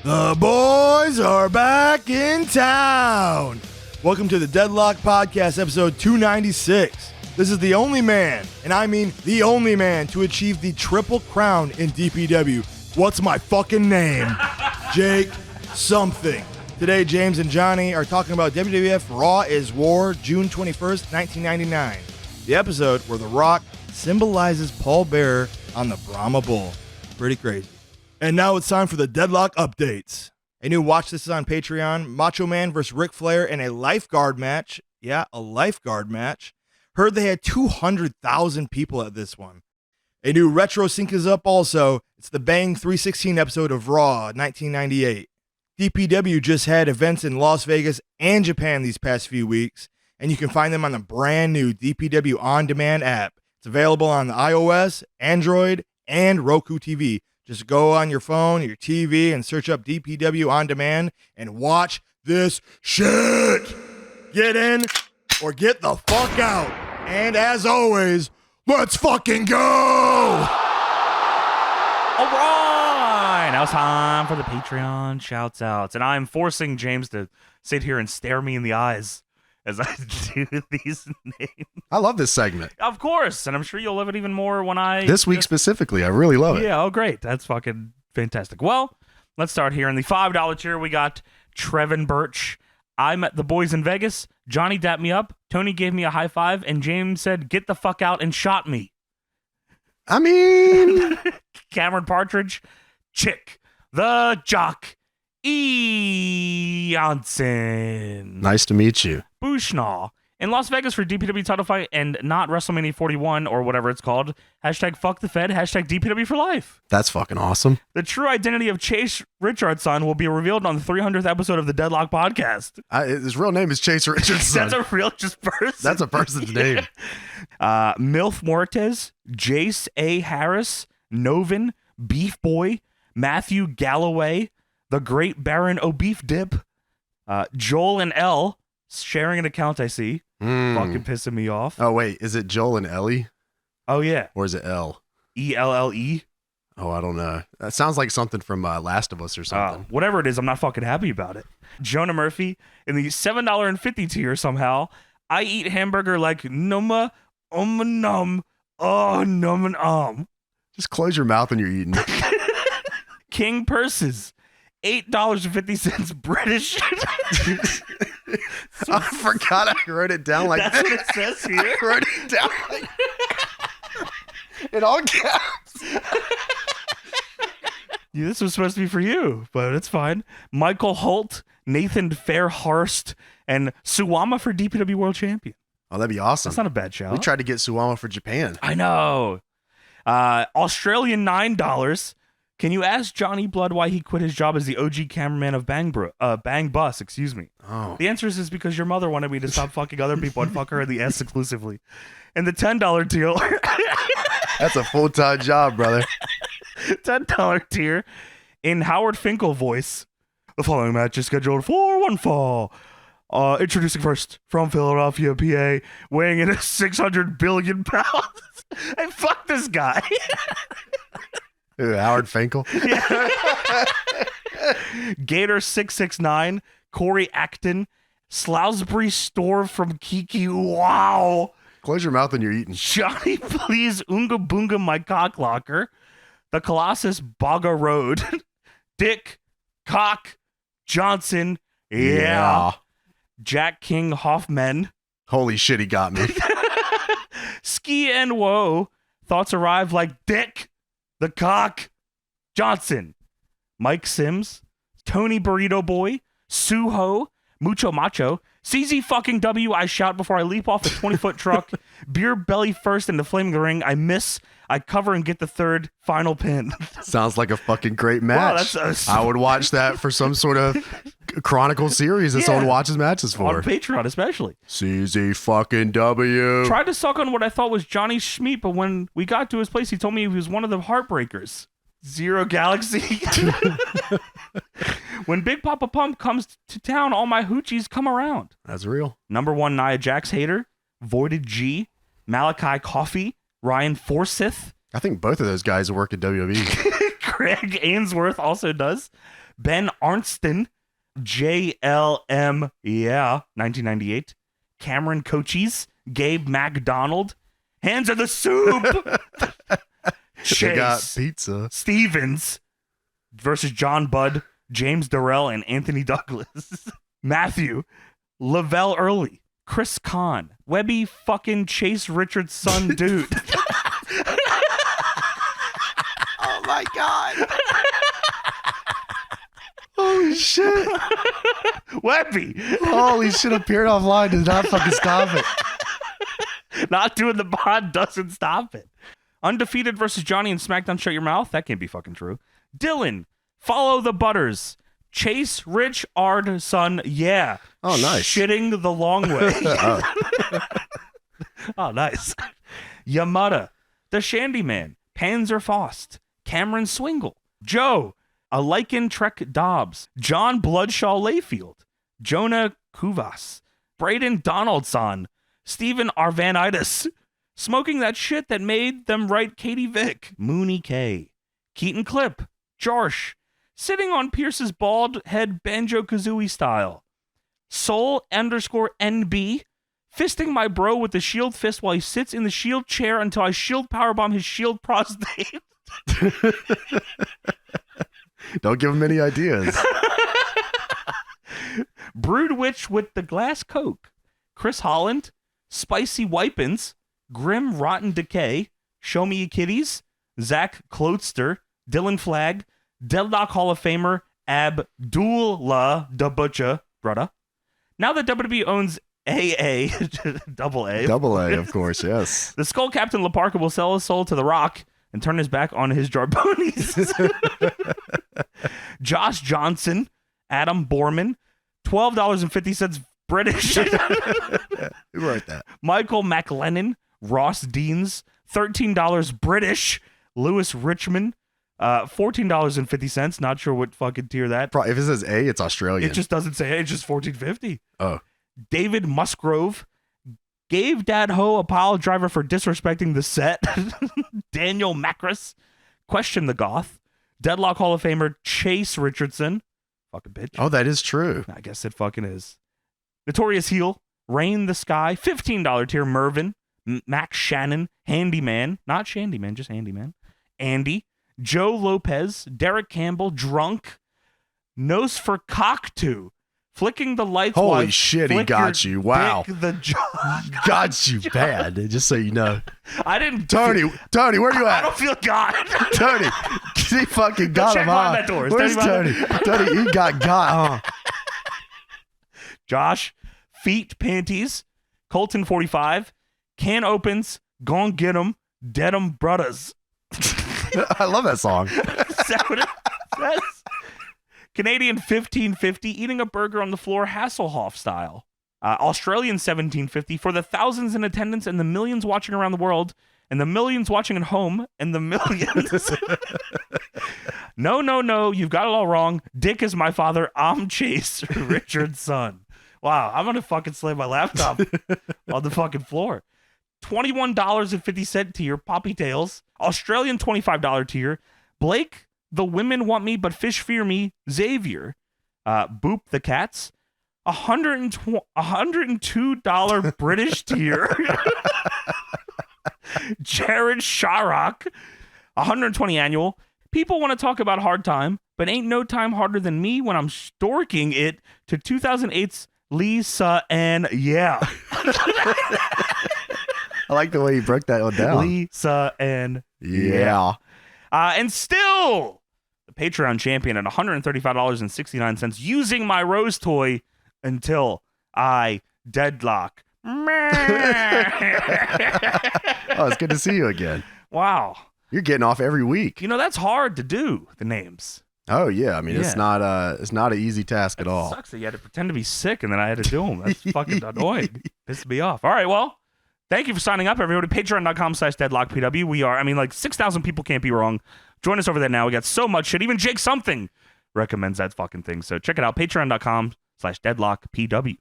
The boys are back in town. Welcome to the Deadlock Podcast, episode 296. This is the only man, and I mean the only man, to achieve the Triple Crown in DPW. What's my fucking name? Jake something. Today, James and Johnny are talking about WWF Raw is War, June 21st, 1999. The episode where The Rock symbolizes Paul Bearer on the Brahma Bull. Pretty crazy. And now it's time for the Deadlock updates. A new Watch This is on Patreon. Macho Man vs. Ric Flair in a lifeguard match. Yeah, a lifeguard match. Heard they had 200,000 people at this one. A new Retro Sync is up also. It's the Bang 316 episode of Raw, 1998. DPW just had events in Las Vegas and Japan these past few weeks, and you can find them on the brand new DPW On Demand app. It's available on the iOS, Android, and Roku TV. Just go on your phone, your TV, and search up DPW On Demand and watch this shit. Get in or get the fuck out. And as always, let's fucking go. All right, now it's time for the Patreon shouts outs. And I'm forcing James to sit here and stare me in the eyes as I do these names. I love this segment. Of course, and I'm sure you'll love it even more when I... This week specifically, I really love it. Yeah, oh great. That's fucking fantastic. Well, let's start here. In the $5 tier, we got Trevin Birch. I met the boys in Vegas. Johnny dapped me up. Tony gave me a high five, and James said, "Get the fuck out," and shot me. I mean... Cameron Partridge. Chick. The Jock. Jansen. Nice to meet you. Bushnell. In Las Vegas for DPW title fight and not WrestleMania 41 or whatever it's called. Hashtag fuck the Fed. Hashtag DPW for life. That's fucking awesome. The true identity of Chase Richardson will be revealed on the 300th episode of the Deadlock Podcast. His real name is Chase Richardson. That's a real just person. That's a person's name. Milf Mortez, Jace A. Harris, Novin, Beef Boy, Matthew Galloway, the Great Baron O'Beef Dip, Joel and L, sharing an account I see. Fucking pissing me off. Oh, wait. Is it Joel and Ellie? Oh, yeah. Or is it L? E-L-L-E? Oh, I don't know. That sounds like something from Last of Us or something. Whatever it is, I'm not fucking happy about it. Jonah Murphy, in the $7.50 tier somehow, I eat hamburger like numa, num, oh, num. Just close your mouth when you're eating. King Purses, $8.50 British. I forgot I wrote it down like That's that. what it says here. I wrote it down like in all caps. Yeah, this was supposed to be for you, but it's fine. Michael Holt, Nathan Fairhurst, and Suwama for DPW World Champion. Oh, that'd be awesome. That's not a bad shout. We tried to get Suwama for Japan. I know. Australian $9. Can you ask Johnny Blood why he quit his job as the OG cameraman of Bang Bus, excuse me? Oh. The answer is because your mother wanted me to stop fucking other people and fuck her in the ass exclusively. And the $10 tier. That's a full-time job, brother. $10 tier in Howard Finkel voice. The following match is scheduled for one fall. Introducing first from Philadelphia, PA, weighing in at 600 billion pounds. Hey, fuck this guy. Ooh, Howard Finkel. Gator 669, Corey Acton, Sloughsbury Store from Kiki. Wow. Close your mouth when you're eating. Johnny, please, Oonga Boonga, my cocklocker. The Colossus Baga Road. Dick Cock Johnson. Yeah. Jack King Hoffman. Holy shit, he got me. Ski and Woe. Thoughts arrive like Dick the Cock Johnson. Mike Sims. Tony Burrito Boy. Suho. Mucho Macho. CZ fucking W. I shout before I leap off the 20-foot truck. Beer belly first into flaming ring. I miss. I cover and get the third final pin. Sounds like a fucking great match. Wow, I would watch that for some sort of Chronicle series that someone watches matches for. On Patreon, especially. CZ fucking W. Tried to suck on what I thought was Johnny Schmeat, but when we got to his place, he told me he was one of the Heartbreakers. Zero Galaxy. When Big Papa Pump comes to town, all my hoochies come around. That's real. Number 1, Nia Jax Hater. Voided G. Malachi Coffey. Ryan Forsyth. I think both of those guys work at WWE. Craig Ainsworth also does. Ben Arnston, JLM, 1998. Cameron Cochise, Gabe MacDonald, Hands of the Soup, They got Chase pizza. Stevens versus John Budd, James Durrell, and Anthony Douglas. Matthew, Lavelle Early, Chris Kahn, Webby fucking Chase Richards' son, dude. Oh my god. Holy shit. Webby. Holy shit, appeared offline does not fucking stop it. Not doing the pod doesn't stop it. Undefeated versus Johnny and SmackDown Shut Your Mouth. That can't be fucking true. Dylan, Follow the Butters. Chase Rich Ard Son. Yeah. Oh, nice. Shitting the long way. Oh, nice. Yamada, The Shandy Man, Panzer Faust, Cameron Swingle, Joe, A Lycan Trek Dobbs, John Bloodshaw Layfield, Jonah Kuvas, Braden Donaldson, Stephen Arvanitis, Smoking That Shit That Made Them Write Katie Vick, Mooney K, Keaton Clip, Josh, Sitting on Pierce's bald head Banjo-Kazooie style, Soul_NB, Fisting my bro with the shield fist while he sits in the shield chair until I shield powerbomb his shield prostate. Don't give him any ideas. Brood Witch with the Glass Coke, Chris Holland, Spicy Wipins, Grim Rotten Decay, Show Me Your Kitties, Zach Klotster, Dylan Flagg, Deadlock Hall of Famer Abdullah the Butcher, brother. Now that WWE owns AA, double A, of course, yes. the Skull Captain LaParca will sell his soul to The Rock and turn his back on his Jarbonis. Josh Johnson, Adam Borman, $12.50 British. Who wrote that? Michael McLennan, Ross Deans, $13 British. Lewis Richmond, $14.50. Not sure what fucking tier that. If it says A, it's Australian. It just doesn't say A, it's just $14.50. Oh. David Musgrove gave Dad Ho a pile driver for disrespecting the set. Daniel Macris, Question the Goth, Deadlock Hall of Famer Chase Richardson, fucking bitch. Oh, that is true. I guess it fucking is. Notorious Heel, Rain the Sky, $15 tier Mervin, Max Shannon, Handyman, not Shandyman, just Handyman, Andy, Joe Lopez, Derek Campbell, Drunk, Nose for Cockatoo, Flicking the Lights. Holy shit, he got you. Wow. The Got you bad, just so you know. I didn't. Tony, where you I at? don't feel God. Tony, he fucking got him, huh? That door. Where's Tony? Tony, he got, huh? Josh, Feet Panties, Colton 45, Can Opens, Gon' Get 'em, Dead 'em Brothers. I love that song. Is that what it says? Canadian 1550, Eating a Burger on the Floor, Hasselhoff style. Australian 1750, for the thousands in attendance and the millions watching around the world, and the millions watching at home, and the millions. No, you've got it all wrong. Dick is my father. I'm Chase Richard's son. Wow, I'm going to fucking slam my laptop on the fucking floor. $21.50 tier, Poppy Tails. Australian $25 tier, Blake, The Women Want Me But Fish Fear Me, Xavier. Boop the Cats. $102 British tier, Jared Sharrock. 120 annual. People want to talk about hard time, but ain't no time harder than me when I'm storking it to 2008's Lisa and yeah. I like the way you broke that one down. Lisa and yeah. And still the Patreon champion at $135.69 using my Rose toy until I deadlock. Oh, it's good to see you again. Wow. You're getting off every week. You know, that's hard to do, the names. Oh yeah, I mean it's not an easy task at all. Sucks that you had to pretend to be sick and then I had to do them. That's fucking annoying. Pissed me off. All right, well, thank you for signing up, everybody. Patreon.com/deadlockpw. We are, 6,000 people can't be wrong. Join us over there now. We got so much shit. Even Jake Something recommends that fucking thing. So check it out. Patreon.com/deadlockpw.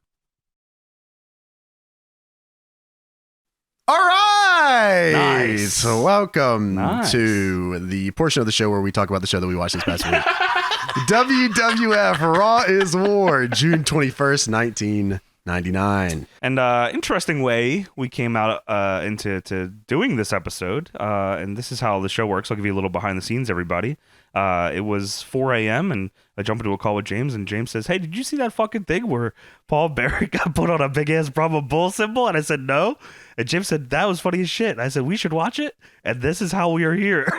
All right. Nice. Welcome Nice. to the portion of the show where we talk about the show that we watched this past week. WWF Raw is War, June 21st, 1999. And interesting way we came out into doing this episode, and this is how the show works. I'll give you a little behind the scenes, everybody. It was 4 a.m. and I jump into a call with James, and James says, "Hey, did you see that fucking thing where Paul Bearer got put on a big ass Brahma Bull symbol?" And I said, "No." And James said, "That was funny as shit." And I said, "We should watch it." And this is how we are here.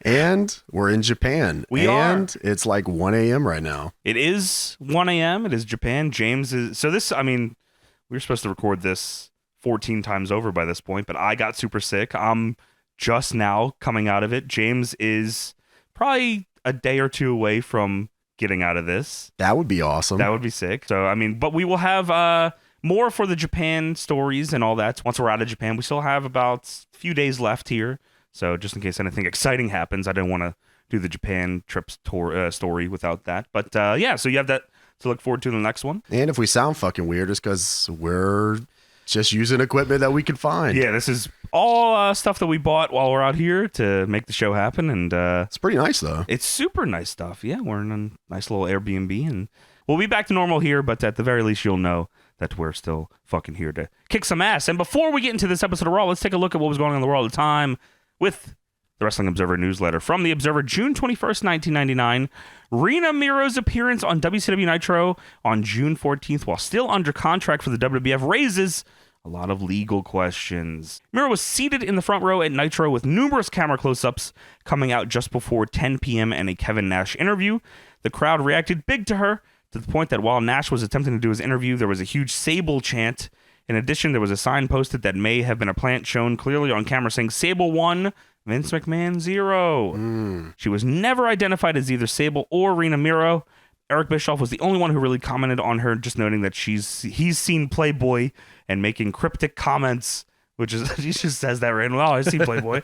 And we're in Japan. We are. And it's like 1 a.m. right now. It is 1 a.m. It is Japan. James is we were supposed to record this 14 times over by this point, but I got super sick. I'm just now coming out of it. James is probably a day or two away from getting out of this. That would be awesome. That would be sick. So, but we will have more for the Japan stories and all that. Once we're out of Japan, we still have about a few days left here. So just in case anything exciting happens, I didn't want to do the Japan trip tour story without that. But yeah, so you have that to look forward to in the next one. And if we sound fucking weird, it's because we're just using equipment that we can find. Yeah, this is all stuff that we bought while we're out here to make the show happen. And it's pretty nice, though. it's super nice stuff. Yeah, we're in a nice little Airbnb, and we'll be back to normal here, but at the very least, you'll know that we're still fucking here to kick some ass. And before we get into this episode of Raw, let's take a look at what was going on in the world at the time with the Wrestling Observer newsletter. From the Observer, June 21st, 1999, Rina Miro's appearance on WCW Nitro on June 14th, while still under contract for the WWF, raises a lot of legal questions. Miro was seated in the front row at Nitro with numerous camera close-ups coming out just before 10 p.m. and a Kevin Nash interview. The crowd reacted big to her, to the point that while Nash was attempting to do his interview, there was a huge Sable chant. In addition, there was a sign posted that may have been a plant shown clearly on camera saying Sable 1, Vince McMahon 0. She was never identified as either Sable or Rina Miro. Eric Bischoff was the only one who really commented on her, just noting that he's seen Playboy and making cryptic comments, which is, he just says that right now. Oh, I've seen Playboy.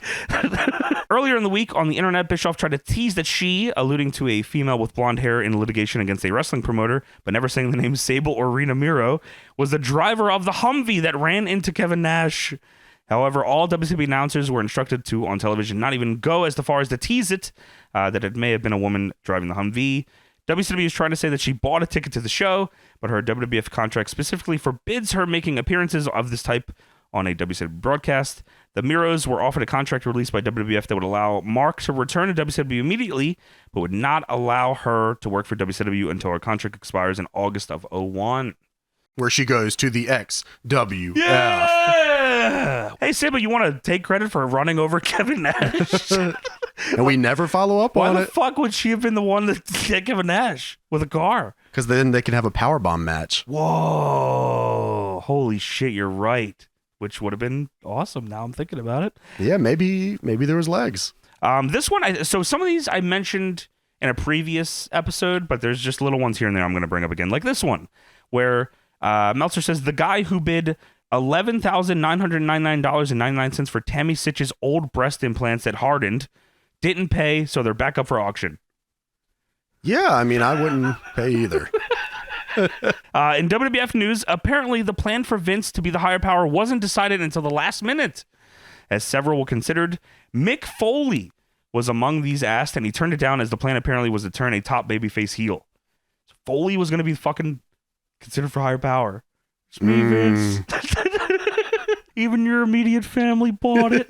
Earlier in the week on the internet, Bischoff tried to tease that she, alluding to a female with blonde hair in litigation against a wrestling promoter, but never saying the name Sable or Rina Miro, was the driver of the Humvee that ran into Kevin Nash. However, all WCW announcers were instructed to, on television, not even go as far as to tease it, that it may have been a woman driving the Humvee. WCW is trying to say that she bought a ticket to the show, but her WWF contract specifically forbids her making appearances of this type on a WCW broadcast. The Miros were offered a contract released by WWF that would allow Mark to return to WCW immediately, but would not allow her to work for WCW until her contract expires in August of 2001. Where she goes to the XWF. Yeah! Hey, Sable, you want to take credit for running over Kevin Nash? And we never follow up Why on the it. fuck would she have been the one that hit Kevin Nash with a car? Because then they can have a powerbomb match. Whoa. Holy shit, you're right. Which would have been awesome now I'm thinking about it. Yeah, maybe there was legs. This one, so some of these I mentioned in a previous episode, but there's just little ones here and there I'm going to bring up again. Like this one, where Meltzer says the guy who bid $11,999.99 for Tammy Sitch's old breast implants that hardened didn't pay, so they're back up for auction. Yeah, I mean, I wouldn't pay either. In WWF news, apparently the plan for Vince to be the higher power wasn't decided until the last minute, as several were considered. Mick Foley was among these asked, and he turned it down as the plan apparently was to turn a top babyface heel. So Foley was going to be fucking considered for higher power. It's me, Vince. Even your immediate family bought it.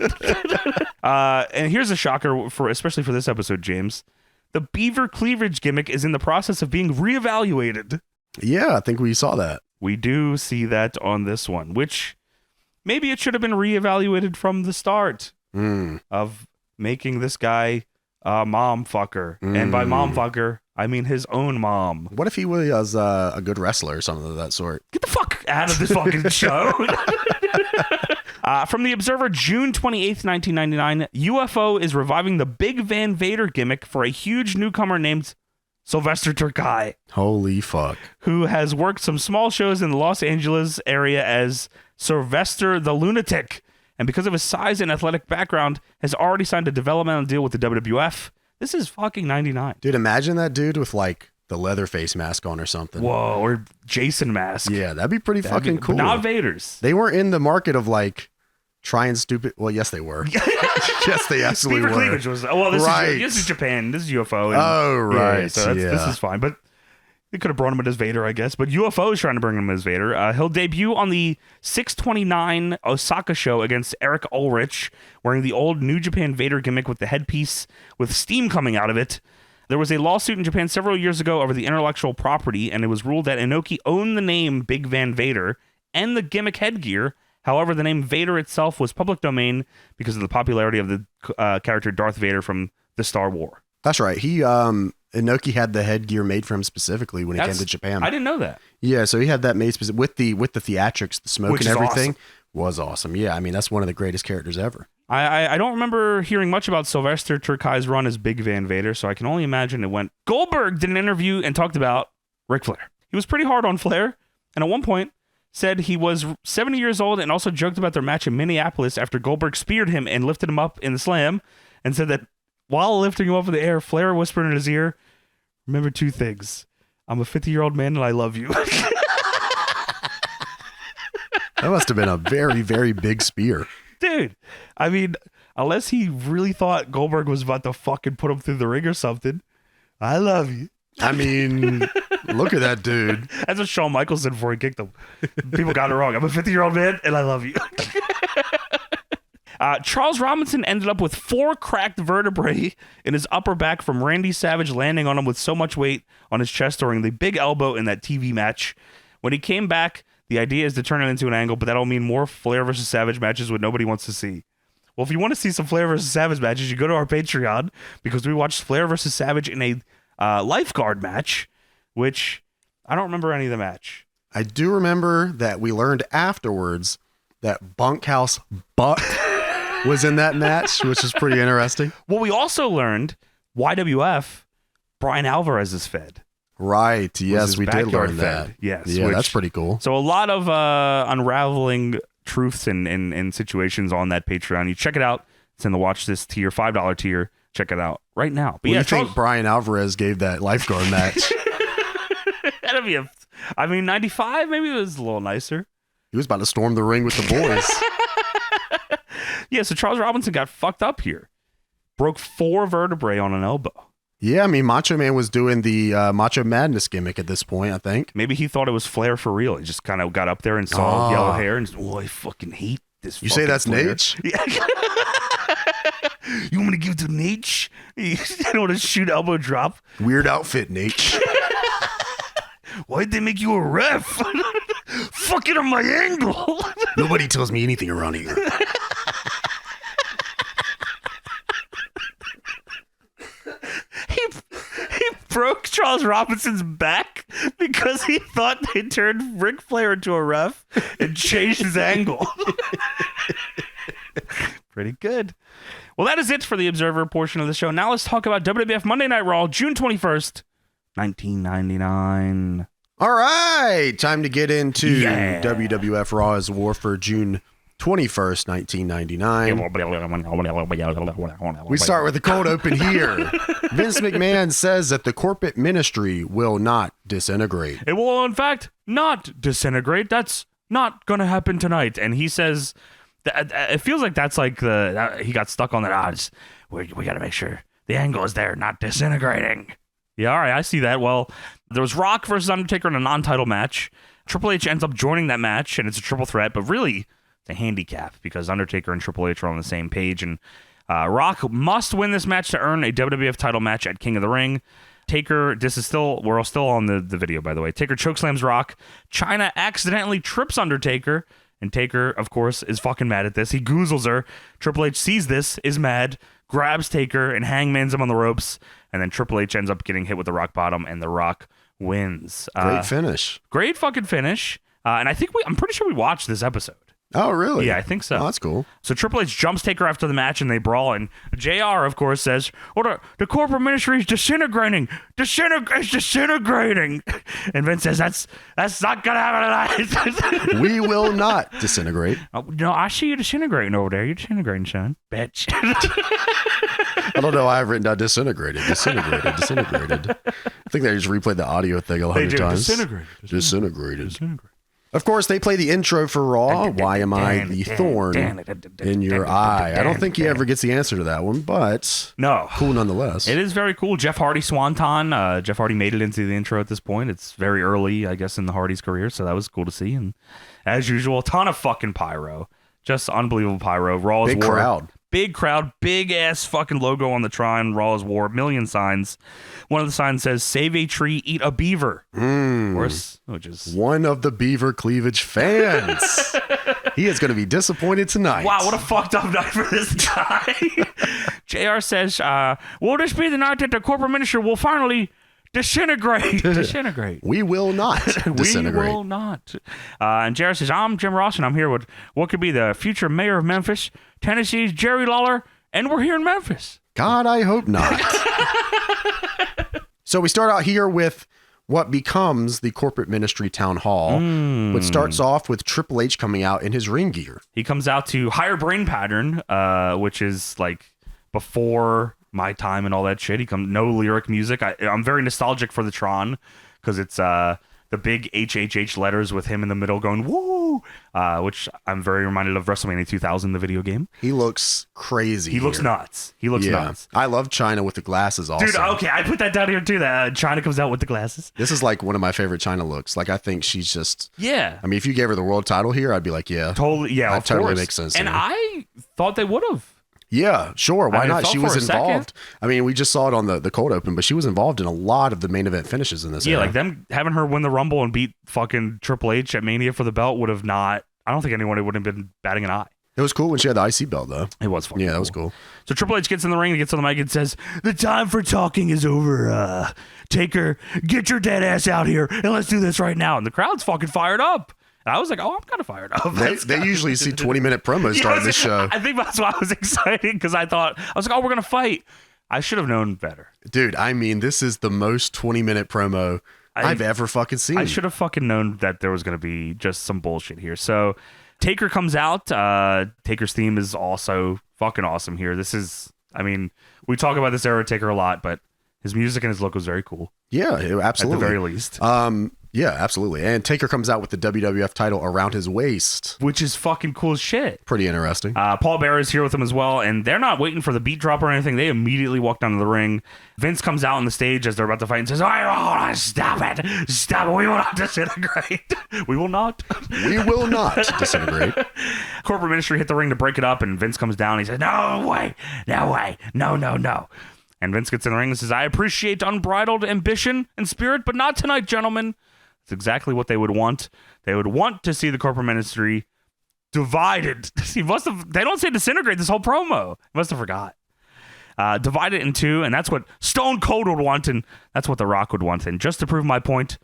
And here's a shocker, especially for this episode, James. The beaver cleavage gimmick is in the process of being reevaluated. Yeah, I think we saw that. We do see that on this one, which maybe it should have been reevaluated from the start of making this guy a mom fucker. And by mom fucker, I mean his own mom. What if he was a good wrestler or something of that sort? Get the fuck out of this fucking show. From the Observer, June 28th, 1999, UFO is reviving the Big Van Vader gimmick for a huge newcomer named Sylvester Terkay. Holy fuck. Who has worked some small shows in the Los Angeles area as Sylvester the Lunatic, and because of his size and athletic background, has already signed a developmental deal with the WWF. This is fucking 99. Dude, imagine that dude with like the Leatherface mask on or something. Whoa, or Jason mask. Yeah, that'd be pretty fucking cool. Not Vader's. They weren't in the market of like trying stupid. Well, yes, they were. Yes, they absolutely Beaver were. cleavage was. Well, this is Japan. This is UFO. And, Oh, right. So this is fine. But they could have brought him in as Vader, I guess. But UFO is trying to bring him as Vader. He'll debut on the 629 Osaka show against Eric Ulrich, wearing the old New Japan Vader gimmick with the headpiece with steam coming out of it. There was a lawsuit in Japan several years ago over the intellectual property, and it was ruled that Inoki owned the name Big Van Vader and the gimmick headgear. However, the name Vader itself was public domain because of the popularity of the character Darth Vader from the Star Wars. That's right. Inoki had the headgear made for him specifically when he came to Japan. I didn't know that. Yeah, so he had that made specific with the theatrics, the smoke and everything. Awesome. Was awesome. Yeah, I mean that's one of the greatest characters ever. I don't remember hearing much about Sylvester Terkai's run as Big Van Vader, so I can only imagine it went. Goldberg did an interview and talked about Ric Flair. He was pretty hard on Flair, and at one point said he was 70 years old and also joked about their match in Minneapolis after Goldberg speared him and lifted him up in the slam, and said that while lifting him up in the air, Flair whispered in his ear, "Remember two things. I'm a 50-year-old man and I love you." That must have been a very, very big spear. Dude, I mean, unless he really thought Goldberg was about to fucking put him through the ring or something, I love you. I mean, look at that dude. That's what Shawn Michaels did before he kicked him. People got it wrong. I'm a 50-year-old man and I love you. Charles Robinson ended up with 4 cracked vertebrae in his upper back from Randy Savage landing on him with so much weight on his chest during the big elbow in that TV match. When he came back, the idea is to turn it into an angle, but that'll mean more Flair versus Savage matches what nobody wants to see. Well, if you want to see some Flair versus Savage matches, you go to our Patreon, because we watched Flair versus Savage in a lifeguard match, which I don't remember any of the match. I do remember that we learned afterwards that Bunkhouse Buck was in that match, which is pretty interesting. Well, we also learned WWF, Brian Alvarez is fed. Right. Yes, we did learn that. Yes. Yeah, that's pretty cool. So a lot of unraveling truths and situations on that Patreon. You check it out. It's in the Watch This tier, $5 tier. Check it out right now. But what do you think Brian Alvarez gave that lifeguard match? That'd be 95, maybe it was a little nicer. He was about to storm the ring with the boys. Yeah, so Charles Robinson got fucked up here. Broke 4 vertebrae on an elbow. Yeah, I mean, Macho Man was doing the Macho Madness gimmick at this point, I think. Maybe he thought it was Flair for real. He just kind of got up there and saw yellow hair and just, I fucking hate this. You say that's Flair. Nate? Yeah. You want me to give it to Nate? You don't want to shoot elbow drop? Weird outfit, Nate. Why'd they make you a ref? Fucking on my angle. Nobody tells me anything around here. He broke Charles Robinson's back because he thought they turned Ric Flair into a ref and changed his angle. Pretty good. Well, that is it for the Observer portion of the show. Now let's talk about WWF Monday Night Raw, June 21st, 1999. All right, time to get into WWF Raw is War for June 21st, 1999. We start with the cold open here. Vince McMahon says that the corporate ministry will not disintegrate. It will, in fact, not disintegrate. That's not going to happen tonight. And he says, it feels like that's like he got stuck on that odds. We got to make sure the angle is there, not disintegrating. Yeah, all right, I see that. Well, there was Rock versus Undertaker in a non-title match. Triple H ends up joining that match, and it's a triple threat, but really, it's a handicap because Undertaker and Triple H are on the same page, and Rock must win this match to earn a WWF title match at King of the Ring. Taker, we're still on the video, by the way. Taker chokeslams Rock. Chyna accidentally trips Undertaker, and Taker, of course, is fucking mad at this. He goozles her. Triple H sees this, is mad, grabs Taker, and hangmans him on the ropes, and then Triple H ends up getting hit with the rock bottom, and the Rock wins. Great finish. Great fucking finish. And I think I'm pretty sure we watched this episode. Oh, really? Yeah, I think so. Oh, that's cool. So Triple H jumps Taker after the match, and they brawl, and JR, of course, says, the corporate ministry is disintegrating. It's disintegrating. And Vince says, that's not going to happen tonight. We will not disintegrate. No, I see you disintegrating over there. You're disintegrating, son. Bitch. I don't know why I've written down disintegrated. I think they just replayed the audio thing 100 times. Disintegrated. Of course, they play the intro for Raw. Why am I the thorn in your eye? I don't think he ever gets the answer to that one, but no, cool nonetheless. It is very cool. Jeff Hardy Swanton. Jeff Hardy made it into the intro at this point. It's very early, I guess, in the Hardy's career, so that was cool to see. And as usual, a ton of fucking pyro. Just unbelievable pyro. Raw's Big War. crowd. Big crowd, big ass fucking logo on the Tron. Raw's War, million signs. One of the signs says, "Save a tree, eat a beaver." Of course, which is one of the Beaver Cleavage fans. He is going to be disappointed tonight. Wow, what a fucked up night for this guy. JR says, "Will this be the night that the corporate minister will finally disintegrate?" Disintegrate. We will not disintegrate. We will not. And JR says, "I'm Jim Ross, and I'm here with what could be the future mayor of Memphis, Tennessee's Jerry Lawler, and we're here in Memphis." God, I hope not. So we start out here with what becomes the corporate ministry town hall, which starts off with Triple H coming out in his ring gear. He comes out to Higher Brain Pattern, which is like before my time and all that shit. No lyric music. I'm very nostalgic for the Tron because it's the big HHH letters with him in the middle going woo, which I'm very reminded of WrestleMania 2000, the video game. He looks crazy. He looks nuts. He looks nuts. I love China with the glasses also. Dude, okay, I put that down here too. That China comes out with the glasses. This is like one of my favorite China looks. Like I think she's just I mean, if you gave her the world title here, I'd be like, totally, that totally makes sense. And I thought they would have. Yeah, sure. Why not? She was involved. I mean, we just saw it on the cold open, but she was involved in a lot of the main event finishes in this. Yeah, like them having her win the Rumble and beat fucking Triple H at Mania for the belt would have not. I don't think anyone would have been batting an eye. It was cool when she had the IC belt, though. It was fucking that was cool. So Triple H gets in the ring, he gets on the mic and says, "The time for talking is over. Taker, get your dead ass out here and let's do this right now." And the crowd's fucking fired up. And I was like, oh, I'm kind of fired up. They usually see 20-minute promos starting this show. I think that's why I was excited because I was like, oh, we're going to fight. I should have known better. Dude, I mean, this is the most 20-minute promo I've ever fucking seen. I should have fucking known that there was going to be just some bullshit here. So Taker comes out. Taker's theme is also fucking awesome here. This is, I mean, we talk about this era Taker a lot, but his music and his look was very cool. Yeah, absolutely. At the very least. Yeah, absolutely. And Taker comes out with the WWF title around his waist, which is fucking cool as shit. Pretty interesting. Paul Bearer is here with him as well, and they're not waiting for the beat drop or anything. They immediately walk down to the ring. Vince comes out on the stage as they're about to fight and says, "Oh, stop it. Stop it. We will not disintegrate. We will not. We will not disintegrate." Corporate ministry hit the ring to break it up, and Vince comes down. And he says, "No way. No way. No, no, no." And Vince gets in the ring and says, "I appreciate unbridled ambition and spirit, but not tonight, gentlemen." It's exactly what they would want. They would want to see the corporate ministry divided. They don't say disintegrate this whole promo. He must have forgot. Divided in two, and that's what Stone Cold would want, and that's what The Rock would want. And just to prove my point,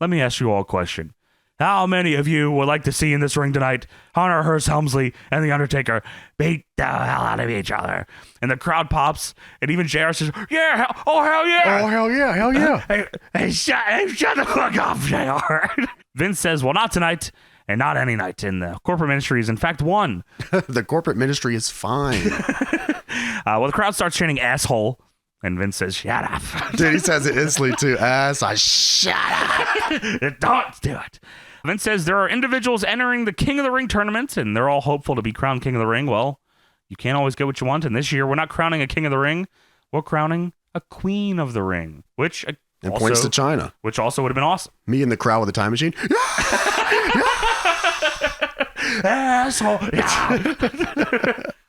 let me ask you all a question. How many of you would like to see in this ring tonight Hunter Hearst Helmsley and The Undertaker beat the hell out of each other? And the crowd pops, and even JR says, "Yeah, hell yeah. Oh, hell yeah, hell yeah." Hey, shut the fuck up, JR. Vince says, "Well, not tonight, and not any night." And the corporate ministry is, in fact, one. The corporate ministry is fine. Well, the crowd starts chanting "asshole." And Vince says, "Shut up." Dude, he says it instantly, too. Shut up. Don't do it. Vince says there are individuals entering the King of the Ring tournament, and they're all hopeful to be crowned King of the Ring. Well, you can't always get what you want. And this year, we're not crowning a King of the Ring. We're crowning a Queen of the Ring, which and points to China. Which also would have been awesome. Me in the crowd with the time machine. Asshole.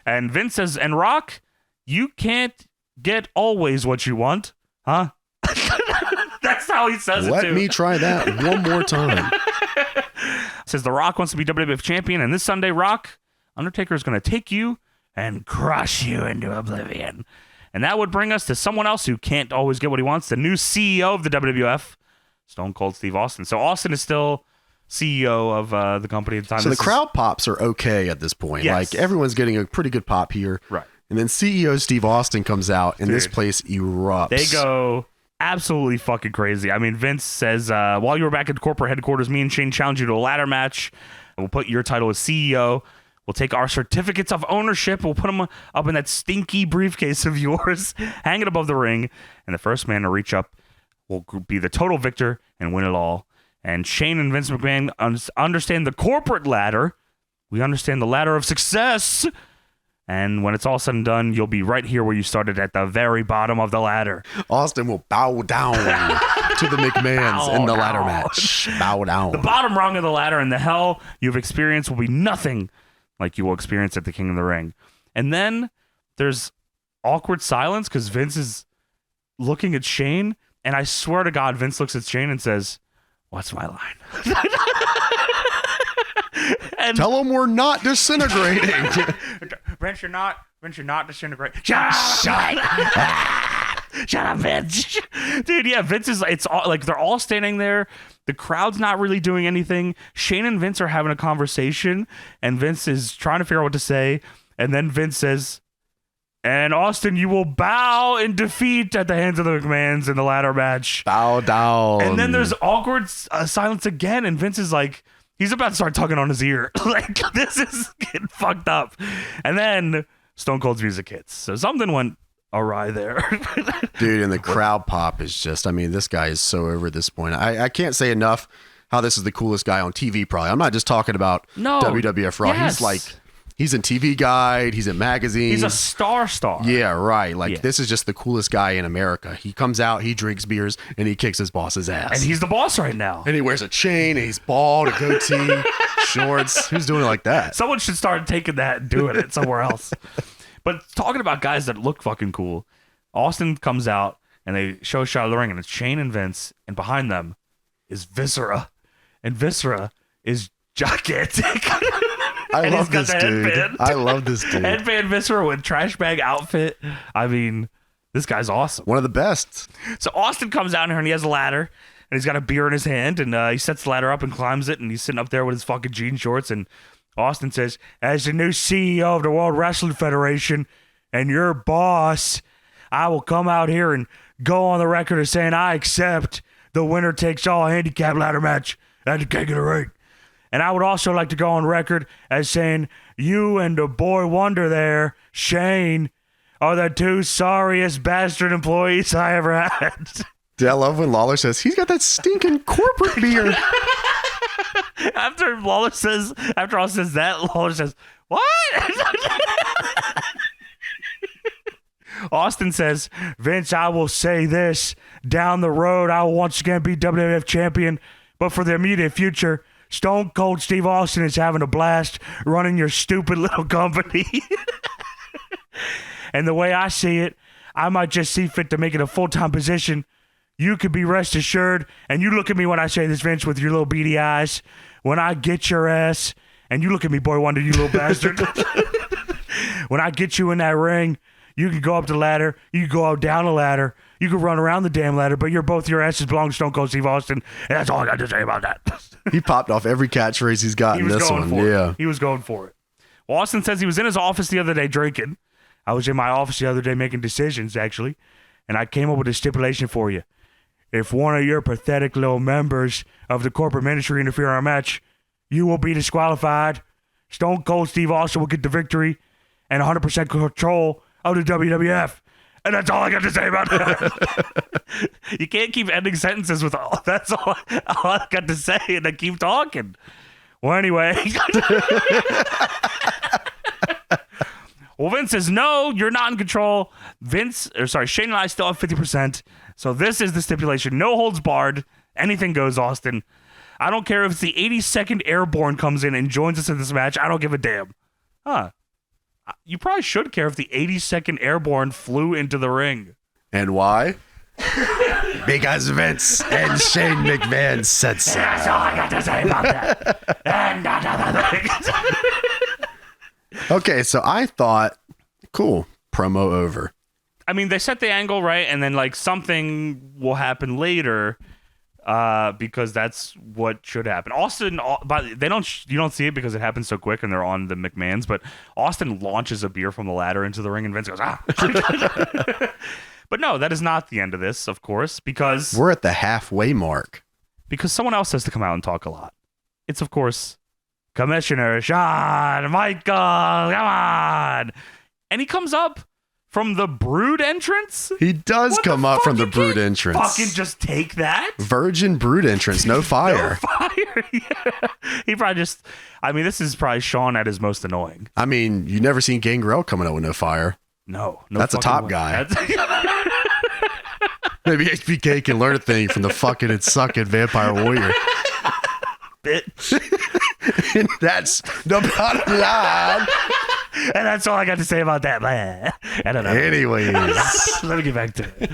And Vince says, "And Rock, you can't get always what you want, huh?" That's how he says it, too. Let me try that one more time. Says The Rock wants to be WWF champion, and this Sunday, Rock, Undertaker is going to take you and crush you into oblivion. And that would bring us to someone else who can't always get what he wants, the new CEO of the WWF, Stone Cold Steve Austin. So Austin is still CEO of the company at the time. So the crowd pops are okay at this point. Yes. Like, everyone's getting a pretty good pop here. Right. And then CEO Steve Austin comes out, and this place erupts. They go absolutely fucking crazy. I mean, Vince says, while you were back at corporate headquarters, me and Shane challenged you to a ladder match. We'll put your title as CEO. We'll take our certificates of ownership. We'll put them up in that stinky briefcase of yours, hang it above the ring. And the first man to reach up will be the total victor and win it all. And Shane and Vince McMahon understand the corporate ladder. We understand the ladder of success. And when it's all said and done, you'll be right here where you started, at the very bottom of the ladder. Austin will bow down to the McMahons in the ladder match. Bow down. The bottom rung of the ladder and the hell you've experienced will be nothing like you will experience at the King of the Ring. And then there's awkward silence because Vince is looking at Shane. And I swear to God, Vince looks at Shane and says, "What's my line?" And tell him we're not disintegrating. Vince, you're not disintegrating. Shut up, Vince. Dude, yeah, Vince is, it's all, like, they're all standing there. The crowd's not really doing anything. Shane and Vince are having a conversation, and Vince is trying to figure out what to say. And then Vince says, "And Austin, you will bow in defeat at the hands of the McMahons in the ladder match." Bow down. And then there's awkward silence again, and Vince is like, he's about to start tugging on his ear. Like, this is getting fucked up. And then Stone Cold's music hits. So something went awry there. Dude, and the crowd pop is just, I mean, this guy is so over at this point. I can't say enough how this is the coolest guy on TV, probably. I'm not just talking about WWF Raw. Yes. He's like, he's in TV Guide. He's in magazines. He's a star. Yeah, right. Like, this is just the coolest guy in America. He comes out, he drinks beers, and he kicks his boss's ass. And he's the boss right now. And he wears a chain, and he's bald, a goatee, shorts. Who's doing it like that? Someone should start taking that and doing it somewhere else. But talking about guys that look fucking cool, Austin comes out, and they show a shot of the ring, and it's Shane and Vince, and behind them is Viscera. And Viscera is gigantic. I love this dude. Headband. I love this dude. Headband Viscera with trash bag outfit. I mean, this guy's awesome. One of the best. So Austin comes out here and he has a ladder and he's got a beer in his hand and he sets the ladder up and climbs it and he's sitting up there with his fucking jean shorts and Austin says, "As the new CEO of the World Wrestling Federation and your boss, I will come out here and go on the record as saying I accept the winner takes all handicap ladder match at the King of the Ring. And I would also like to go on record as saying you and the boy wonder there, Shane, are the two sorriest bastard employees I ever had." Dude, I love when Lawler says, he's got that stinking corporate beer. After Austin says that, Lawler says, "What?" Austin says, "Vince, I will say this. Down the road, I will once again be WWF champion. But for the immediate future, Stone Cold Steve Austin is having a blast running your stupid little company." And the way I see it, I might just see fit to make it a full-time position. You could be rest assured, and you look at me when I say this, Vince, with your little beady eyes. When I get your ass, and you look at me, Boy Wonder, you little bastard. When I get you in that ring, you can go up the ladder, you can go down the ladder, you can run around the damn ladder, but your asses belong to Stone Cold Steve Austin, and that's all I got to say about that. He popped off every catchphrase he's got in this one. Yeah. He was going for it. Well, Austin says he was in his office the other day drinking. I was in my office the other day making decisions, actually, and I came up with a stipulation for you. If one of your pathetic little members of the corporate ministry interfere in our match, you will be disqualified. Stone Cold Steve Austin will get the victory and 100% control of the WWF. And that's all I got to say about that. You can't keep ending sentences with all. That's all I got to say, and then keep talking. Well, anyway. Well, Vince says, "No, you're not in control. Shane and I still have 50%. So this is the stipulation. No holds barred. Anything goes, Austin. I don't care if it's the 82nd Airborne comes in and joins us in this match. I don't give a damn." Huh. You probably should care if the 82nd Airborne flew into the ring. And why? Because Vince and Shane McMahon said so. That's all I got to say about that. And not other things. Okay, so I thought, cool, promo over. I mean, they set the angle right, and then like something will happen later, because that's what should happen. Austin, but you don't see it because it happens so quick, and they're on the McMahons. But Austin launches a beer from the ladder into the ring, and Vince goes, "Ah!" But no, that is not the end of this, of course, because we're at the halfway mark. Because someone else has to come out and talk a lot. It's of course Commissioner Shawn Michaels. Come on, and he comes up from the Brood entrance? He does What come the up fuck? from the You Brood can't entrance. Fucking just take that? Virgin Brood entrance, no fire. No fire. Yeah. He probably just, I mean, this is probably Sean at his most annoying. I mean, you never seen Gangrel coming out with no fire. No. That's a fucking top way. guy. Maybe HBK can learn a thing from the fucking and sucking Vampire Warrior. Bitch. And that's the bottom line. And that's all I got to say about that. I don't know. Anyways. Let me get back to it.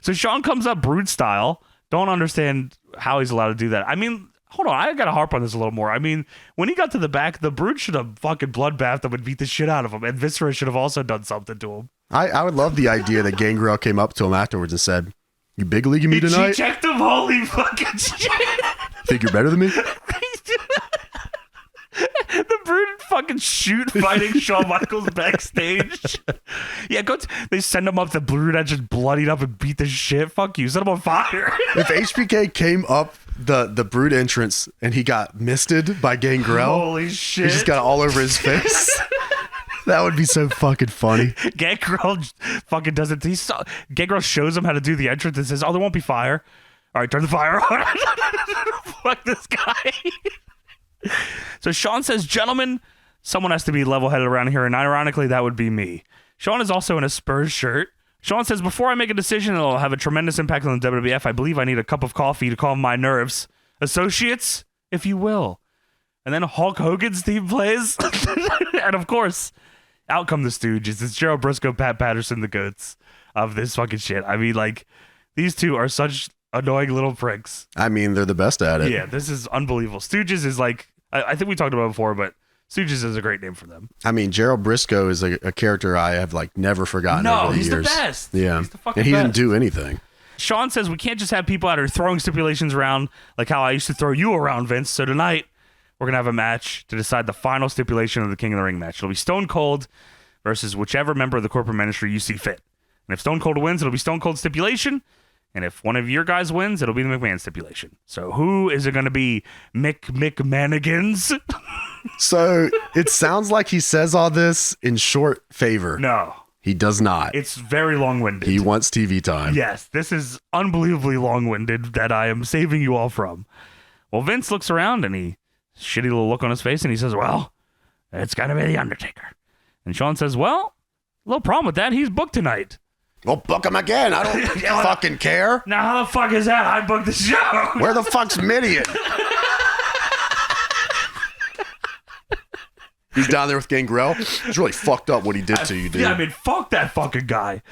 So Sean comes up Brood style. Don't understand how he's allowed to do that. I mean, hold on. I got to harp on this a little more. I mean, when he got to the back, the Brood should have fucking bloodbathed him and beat the shit out of him. And Viscera should have also done something to him. I would love the idea that Gangrel came up to him afterwards and said, "You big leaguing me tonight? She checked him. Holy fucking shit. Think you're better than me?" The Brood fucking shoot fighting Shawn Michaels backstage. Yeah, they send him up the Brood and just bloodied up and beat the shit. Fuck you. Set him on fire. If HBK came up the Brood entrance and he got misted by Gangrel, Holy shit. he just got all over his face. That would be so fucking funny. Gangrel fucking does it. Gangrel shows him how to do the entrance and says, "Oh, there won't be fire. All right, turn the fire on." Fuck this guy. So Sean says, "Gentlemen, someone has to be level-headed around here," and ironically, that would be me. Sean is also in a Spurs shirt. Sean says, "Before I make a decision that'll have a tremendous impact on the WWF, I believe I need a cup of coffee to calm my nerves. Associates, if you will." And then Hulk Hogan's theme plays. And of course, out come the Stooges. It's Gerald Briscoe, Pat Patterson, the goats of this fucking shit. I mean, like, these two are such annoying little pricks. I mean, they're the best at it. Yeah, this is unbelievable. Stooges is like, I think we talked about it before, but Stooges is a great name for them. I mean, Gerald Briscoe is a character I have like never forgotten over the he's years. the best. Yeah, He's the fucking and he didn't best. do anything. Sean says we can't just have people out here throwing stipulations around like how I used to throw you around, Vince. So tonight, we're going to have a match to decide the final stipulation of the King of the Ring match. It'll be Stone Cold versus whichever member of the corporate ministry you see fit. And if Stone Cold wins, it'll be Stone Cold stipulation. And if one of your guys wins, it'll be the McMahon stipulation. So who is it going to be? McManigans? So it sounds like he says all this in short favor. No. He does not. It's very long-winded. He wants TV time. Yes, this is unbelievably long-winded that I am saving you all from. Well, Vince looks around and he shitty little look on his face and he says, "Well, it's got to be the Undertaker." And Sean says, "Well, little problem with that. He's booked tonight." Well, book him again. I don't fucking care. Now, how the fuck is that? I booked the show. Where the fuck's Midian? He's down there with Gangrel. It's really fucked up what he did to you, dude. Yeah, I mean, fuck that fucking guy.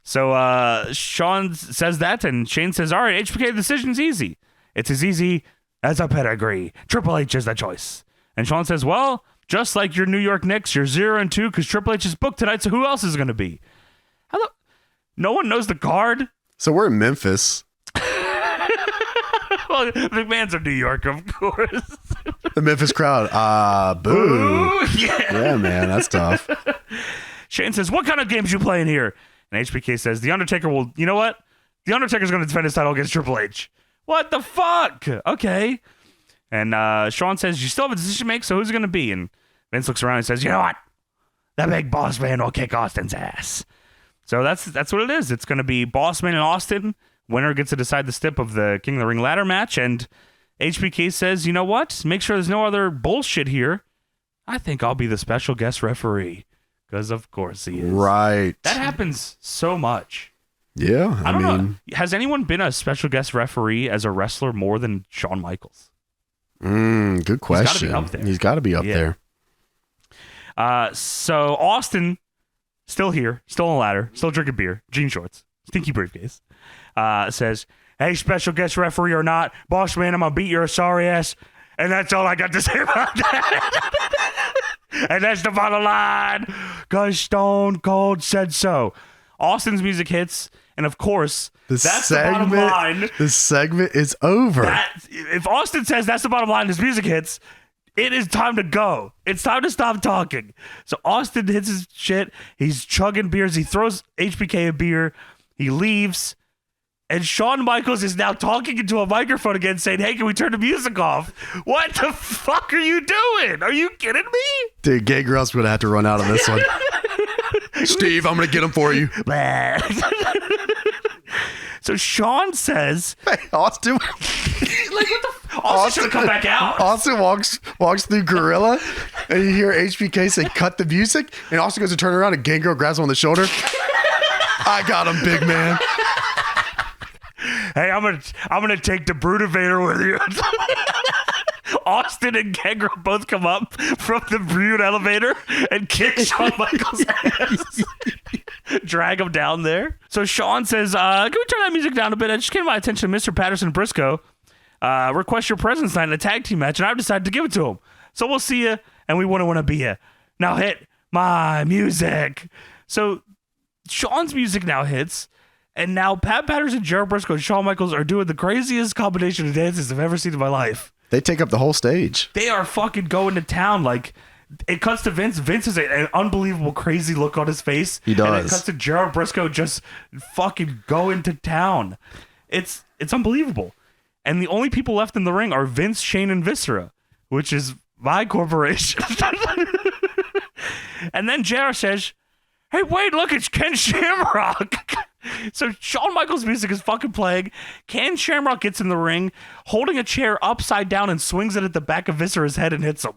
So Sean says that, and Shane says, "All right, HBK, the decision's easy. It's as easy as a pedigree. Triple H is the choice." And Sean says, "Well, just like your New York Knicks, you're 0-2 because Triple H is booked tonight, so who else is going to be?" No one knows the card? So we're in Memphis. Well, McMahon's of New York, of course. The Memphis crowd. Boo. Ooh, yeah. Yeah, man, that's tough. Shane says, "What kind of games you playing here?" And HBK says, "The Undertaker will, you know what? The Undertaker's going to defend his title against Triple H." What the fuck? Okay. And Sean says, "You still have a decision to make, so who's it going to be?" And Vince looks around and says, "You know what? The Big Bossman will kick Austin's ass." So that's what it is. It's going to be Bossman and Austin. Winner gets to decide the stip of the King of the Ring ladder match. And HBK says, "You know what? Make sure there's no other bullshit here. I think I'll be the special guest referee." Because of course he is. Right. That happens so much. Yeah, I don't know. Has anyone been a special guest referee as a wrestler more than Shawn Michaels? Good question. He's got to be up there. So Austin, still here, still on the ladder, still drinking beer, jean shorts, stinky briefcase, says, "Hey, special guest referee or not, boss man, I'm going to beat your sorry ass." And that's all I got to say about that. And that's the bottom line, because Stone Cold said so. Austin's music hits, and of course, that's the bottom line. The segment is over. If Austin says that's the bottom line, his music hits, it is time to go. It's time to stop talking. So Austin hits his shit. He's chugging beers. He throws HBK a beer. He leaves. And Shawn Michaels is now talking into a microphone again saying, "Hey, can we turn the music off?" What the fuck are you doing? Are you kidding me? Dude, Gangrel's going to have to run out on this one. Steve, I'm going to get him for you. So Sean says, Hey, Austin. like, what the Austin should come back out. Austin walks through Gorilla, and you hear HBK say, cut the music, and Austin goes to turn around, and Gangrel grabs him on the shoulder. I got him, big man. Hey, I'm gonna take the Brutavator with you. Austin and Gangrel both come up from the Brute elevator and kick Shawn Michaels' ass. Drag him down there. So Sean says, can we turn that music down a bit? I just came to my attention, Mr. Patterson Briscoe request your presence tonight in a tag team match, and I've decided to give it to him. So we'll see you, and we wouldn't want to be you. Now hit my music. So Sean's music now hits, and now Pat Patterson, Jared Briscoe, and Shawn Michaels are doing the craziest combination of dances I've ever seen in my life. They take up the whole stage. They are fucking going to town. Like, it cuts to Vince. Vince has an unbelievable crazy look on his face. He does. And it cuts to Jared Briscoe just fucking going to town. It's unbelievable. And the only people left in the ring are Vince, Shane, and Viscera, which is my corporation. And then JR says, hey, wait, look, it's Ken Shamrock. So Shawn Michaels' music is fucking playing. Ken Shamrock gets in the ring, holding a chair upside down and swings it at the back of Viscera's head and hits him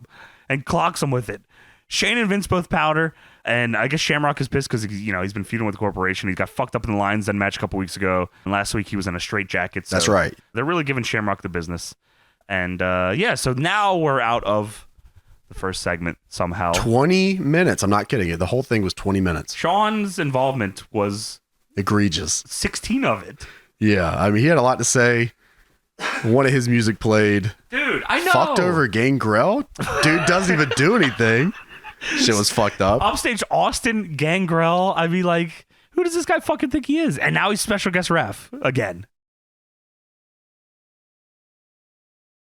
and clocks him with it. Shane and Vince both powder, and I guess Shamrock is pissed because he's been feuding with the corporation. He got fucked up in the Lions Den match a couple weeks ago, and last week he was in a straitjacket. So that's right. They're really giving Shamrock the business. And so now we're out of the first segment somehow. 20 minutes. I'm not kidding you. The whole thing was 20 minutes. Sean's involvement was egregious. 16 of it. Yeah, I mean, he had a lot to say. One of his music played. Dude, I know. Fucked over Gangrel. Dude doesn't even do anything. Shit was fucked up. Upstage Austin Gangrel. I mean, like, who does this guy fucking think he is? And now he's special guest ref again.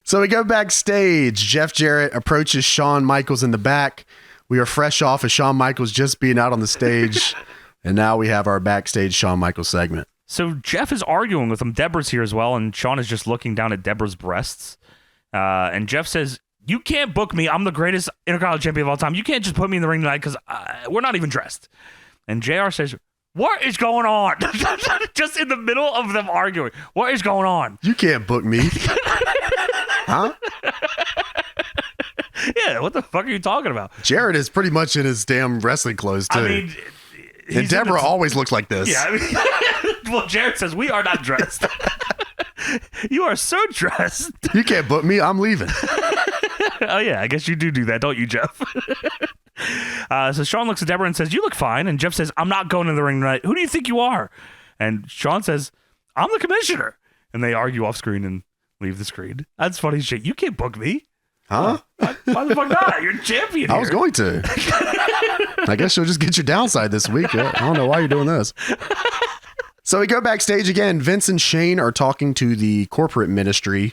So we go backstage. Jeff Jarrett approaches Shawn Michaels in the back. We are fresh off of Shawn Michaels just being out on the stage. And now we have our backstage Shawn Michaels segment. So Jeff is arguing with him. Deborah's here as well, and Shawn is just looking down at Deborah's breasts. And Jeff says, you can't book me. I'm the greatest Intercontinental champion of all time. You can't just put me in the ring tonight because we're not even dressed. And JR says, what is going on? Just in the middle of them arguing. What is going on? You can't book me. Huh? Yeah, what the fuck are you talking about? Jared is pretty much in his damn wrestling clothes, too. I mean, and Deborah always looks like this. Yeah, I mean, well, Jared says, we are not dressed. You are so dressed. You can't book me. I'm leaving. Oh, yeah, I guess you do that, don't you, Jeff? So Shawn looks at Deborah and says, you look fine. And Jeff says, I'm not going in the ring tonight. Who do you think you are? And Shawn says, I'm the commissioner. And they argue off screen and leave the screen. That's funny shit. You can't book me. Huh? Why the fuck not? You're champion here. I was going to. I guess you'll just get your downside this week. I don't know why you're doing this. So we go backstage again. Vince and Shane are talking to the corporate ministry.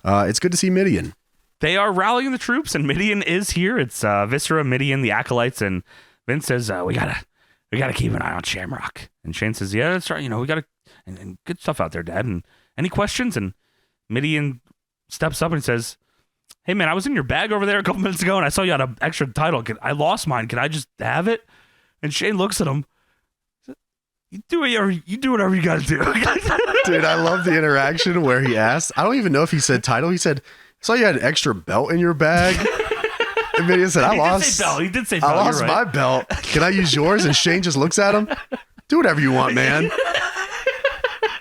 It's good to see Midian. They are rallying the troops, and Midian is here. It's Viscera, Midian, the Acolytes, and Vince says, we gotta keep an eye on Shamrock. And Shane says, yeah, that's right. We gotta, and good stuff out there, Dad. And any questions? And Midian steps up and says, hey, man, I was in your bag over there a couple minutes ago, and I saw you had an extra title. I lost mine. Can I just have it? And Shane looks at him. You do whatever you got to do. Dude, I love the interaction where he asked. I don't even know if he said title. He said, I saw you had an extra belt in your bag. And Midian said, He did say belt. I lost my belt. Can I use yours? And Shane just looks at him. Do whatever you want, man.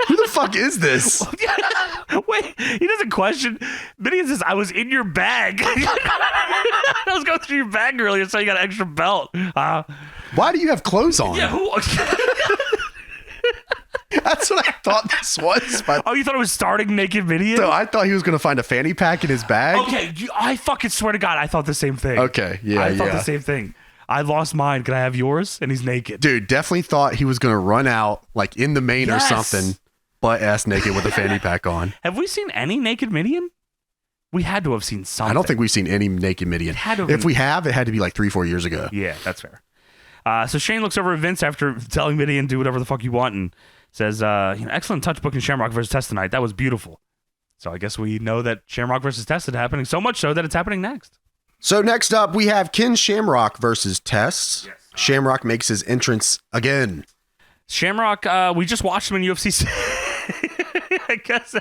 Who the fuck is this? Wait, he doesn't question. Midian says, I was in your bag. I was going through your bag earlier, so you got an extra belt. Why do you have clothes on? Yeah, who? That's what I thought this was. Oh, you thought it was starting naked Midian? So I thought he was going to find a fanny pack in his bag. Okay, I fucking swear to God, I thought the same thing. Okay, yeah, I thought the same thing. I lost mine. Can I have yours? And he's naked. Dude, definitely thought he was going to run out like in the main or something, butt ass naked with a fanny pack on. Have we seen any naked Midian? We had to have seen something. I don't think we've seen any naked Midian. If we have, it had to be like 3-4 years ago. Yeah, that's fair. So Shane looks over at Vince after telling Midian do whatever the fuck you want and says, excellent touch booking Shamrock versus Test tonight. That was beautiful. So I guess we know that Shamrock versus Test is happening, so much so that it's happening next. So next up, we have Ken Shamrock versus Test. Yes. Shamrock makes his entrance again. Shamrock, we just watched him in UFC. I guess.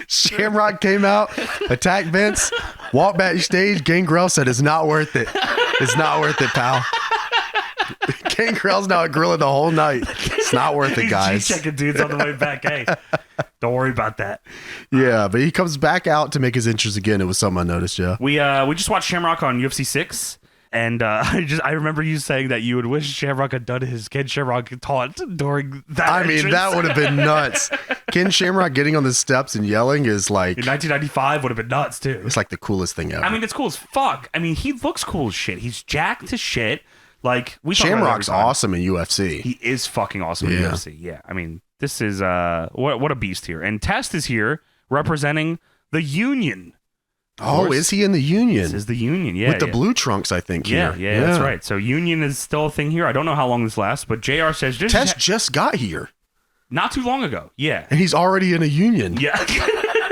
Shamrock came out, attacked Vince, walked backstage. Gangrel said, "It's not worth it. It's not worth it, pal." Gangrel's now at Gorilla the whole night. It's not worth it, guys. He's checking dudes on the way back. Hey, don't worry about that. Yeah, but he comes back out to make his entrance again. It was something I noticed, yeah. We just watched Shamrock on UFC 6. And I remember you saying that you would wish Shamrock had done his Ken Shamrock taunt during that. I mean, that would have been nuts. Ken Shamrock getting on the steps and yelling is like... In 1995 would have been nuts, too. It's like the coolest thing ever. I mean, it's cool as fuck. I mean, he looks cool as shit. He's jacked to shit. Like, we talk about Shamrock's awesome in UFC. He is fucking awesome in UFC. Yeah. I mean, this is... what a beast here. And Test is here representing the Union. Oh, is he in the Union? This is the Union, yeah. With the blue trunks, I think, here. Yeah, that's right. So Union is still a thing here. I don't know how long this lasts, but JR says... Test just got here. Not too long ago, yeah. And he's already in a Union. Yeah.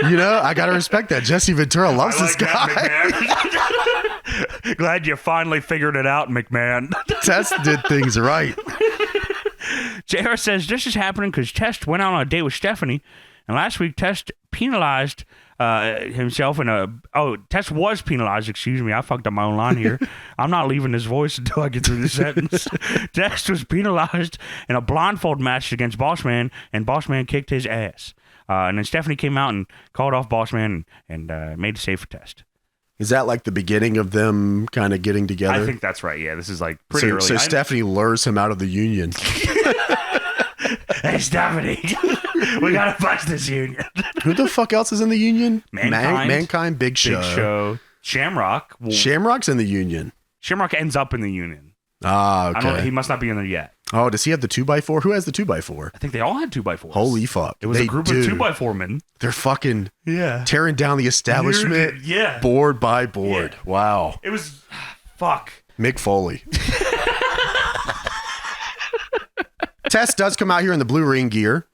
You know, I got to respect that. Jesse Ventura loves this guy. Glad you finally figured it out, McMahon. Test did things right. JR says this is happening because Test went out on a date with Stephanie, and last week Test penalized... himself in a Test was penalized. Excuse me, I fucked up my own line here. I'm not leaving this voice until I get through the sentence. Test was penalized in a blindfold match against Bossman, and Bossman kicked his ass. And then Stephanie came out and called off Bossman and made a save for Test. Is that like the beginning of them kind of getting together? I think that's right. Yeah, this is like pretty early. So Stephanie lures him out of the Union. Hey, Stephanie, we gotta bust this Union. Who the fuck else is in the Union? Mankind, Big Show. Shamrock. Shamrock's in the Union. Shamrock ends up in the Union. Ah, okay. He must not be in there yet. Oh, does he have the 2x4? Who has the 2x4? I think they all had 2x4s. Holy fuck. It was a group of 2x4 men. They're fucking tearing down the establishment board by board. Yeah. Wow. It was... Fuck. Mick Foley. Test does come out here in the blue ring gear.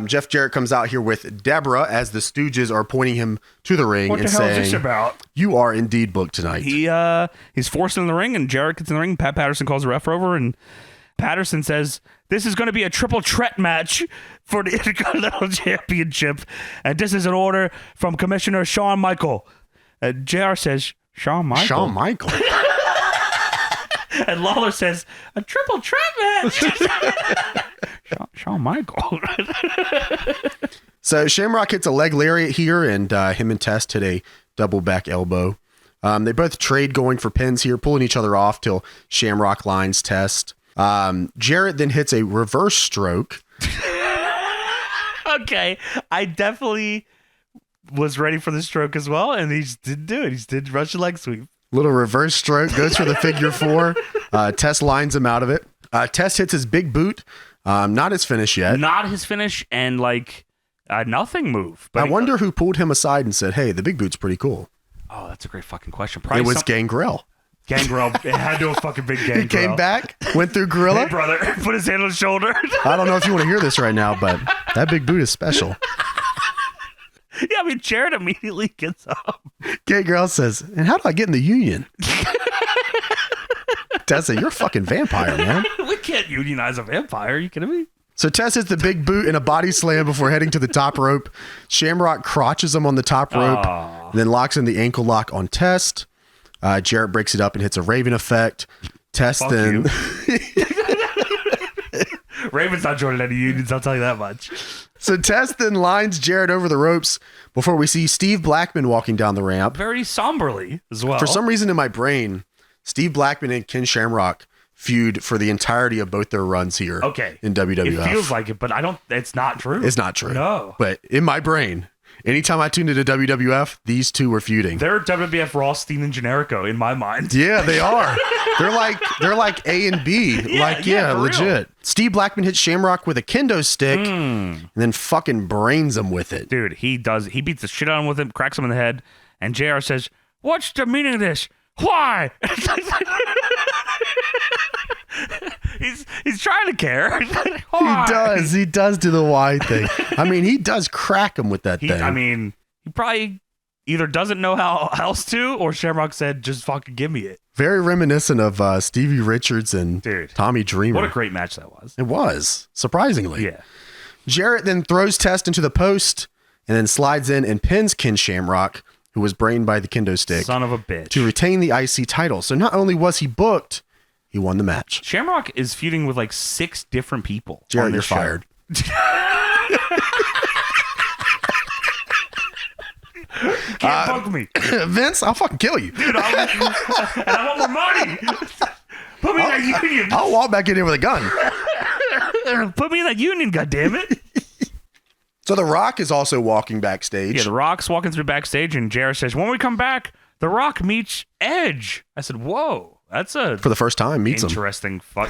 Jeff Jarrett comes out here with Deborah as the Stooges are pointing him to the ring and saying, "What the hell is this about? You are indeed booked tonight." He's forced in the ring, and Jarrett gets in the ring. Pat Patterson calls the ref over, and Patterson says, "This is going to be a triple threat match for the Intercontinental Championship, and this is an order from Commissioner Shawn Michael." JR says, "Shawn Michael? Shawn Michael?" And Lawler says, "A triple threat match." Shawn Michael. So Shamrock hits a leg lariat here, and him and Test hit a double back elbow. They both trade going for pins here, pulling each other off till Shamrock lines Test. Jarrett then hits a reverse stroke. Okay, I definitely was ready for the stroke as well, and he just didn't do it. He just did Russian leg sweep. Little reverse stroke, goes for the figure four. Test lines him out of it. Test hits his big boot. Not his finish yet. Not his finish, and like a nothing move. But I wonder who pulled him aside and said, "Hey, the big boot's pretty cool." Oh, that's a great fucking question. Probably it was Gangrel. Gangrel. It had to have fucking been Gangrel. He came back, went through Gorilla. Hey, brother, put his hand on his shoulder. I don't know if you want to hear this right now, but that big boot is special. Yeah, I mean, Jarrett immediately gets up. Gangrel says, "And how do I get in the Union?" Tess said, "You're a fucking vampire, man." We can't unionize a vampire. Are you kidding me? So Tess hits the big boot and a body slam before heading to the top rope. Shamrock crotches him on the top rope, and then locks in the ankle lock on Test. Jarrett breaks it up and hits a Raven effect. Test then... Raven's not joining any unions, I'll tell you that much. So Test then lines Jarrett over the ropes before we see Steve Blackman walking down the ramp. Very somberly as well. For some reason in my brain, Steve Blackman and Ken Shamrock feud for the entirety of both their runs here in WWF. It feels like it, but it's not true. It's not true. No. But in my brain, anytime I tuned into WWF, these two were feuding. They're WWF Ross, Steen, and Generico in my mind. Yeah, they are. They're like A and B. Legit. Real. Steve Blackman hits Shamrock with a kendo stick and then fucking brains him with it. Dude, he does. He beats the shit out of him with him, cracks him in the head, and JR says, "What's the meaning of this? Why?" He's trying to care. He does do the why thing. I mean, he does crack him with that thing. I mean, he probably either doesn't know how else to, or Shamrock said, just fucking give me it. Very reminiscent of Stevie Richards and Dude, Tommy Dreamer. What a great match that was. It was, surprisingly. Yeah. Jarrett then throws Test into the post and then slides in and pins Ken Shamrock, who was brained by the kendo stick, Son of a bitch. to retain the IC title. So not only was he booked, he won the match. Shamrock is feuding with like 6 different people. Jarrett, on you're this show. fired. Can't bug me. Vince, I'll fucking kill you. Dude, I want more money. Put me in that union. I'll walk back in here with a gun. Put me in that union, goddammit. So The Rock is also walking backstage. Yeah, The Rock's walking through backstage, and Jarrett says, when we come back, The Rock meets Edge. I said, whoa, that's a for the first time, meets him. interesting fuck.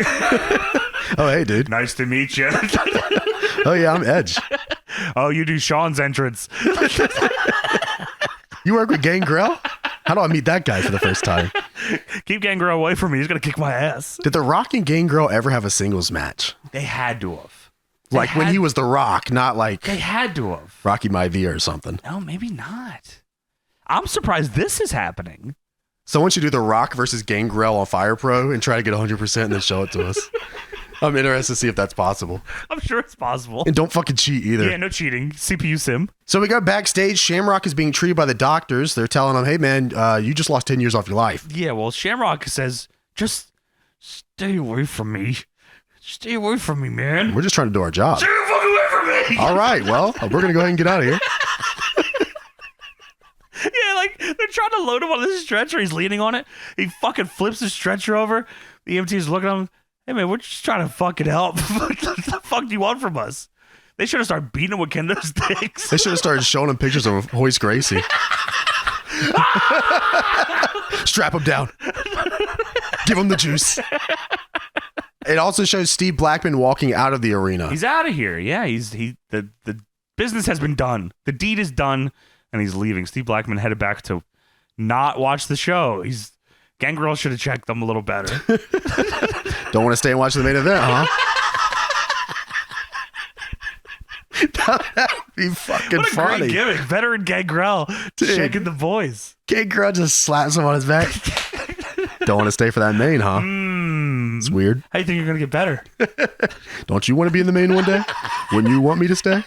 Oh, hey, dude. Nice to meet you. Oh, yeah, I'm Edge. Oh, you do Sean's entrance. You work with Gangrel? How do I meet that guy for the first time? Keep Gangrel away from me. He's going to kick my ass. Did The Rock and Gangrel ever have a singles match? They had to have. Like when he was The Rock, not like They had to have. Rocky Maivia or something. No, maybe not. I'm surprised this is happening. So once you do The Rock versus Gangrel on Fire Pro and try to get 100% and then show it to us. I'm interested to see if that's possible. I'm sure it's possible. And don't fucking cheat either. Yeah, no cheating. CPU sim. So we go backstage. Shamrock is being treated by the doctors. They're telling him, hey, man, you just lost 10 years off your life. Yeah, well, Shamrock says, just stay away from me. Stay away from me, man. We're just trying to do our job. Stay the fuck away from me. All right, well, we're going to go ahead and get out of here. Yeah, like, they're trying to load him on this stretcher. He's leaning on it. He fucking flips the stretcher over. The EMT's looking at him. Hey, man, we're just trying to fucking help. What the fuck do you want from us? They should have started beating him with kendo sticks. They should have started showing him pictures of Hoist Gracie. Strap him down. Give him the juice. It also shows Steve Blackman walking out of the arena. He's out of here. Yeah, the business has been done. The deed is done, and he's leaving. Steve Blackman headed back to not watch the show. Gangrel should have checked them a little better. Don't want to stay and watch the main event, huh? That would be fucking What a funny. great gimmick. Veteran Gangrel checking the boys. Gangrel just slaps him on his back. Don't want to stay for that main, huh? It's weird. How do you think you're going to get better? Don't you want to be in the main one day? When you want me to stay?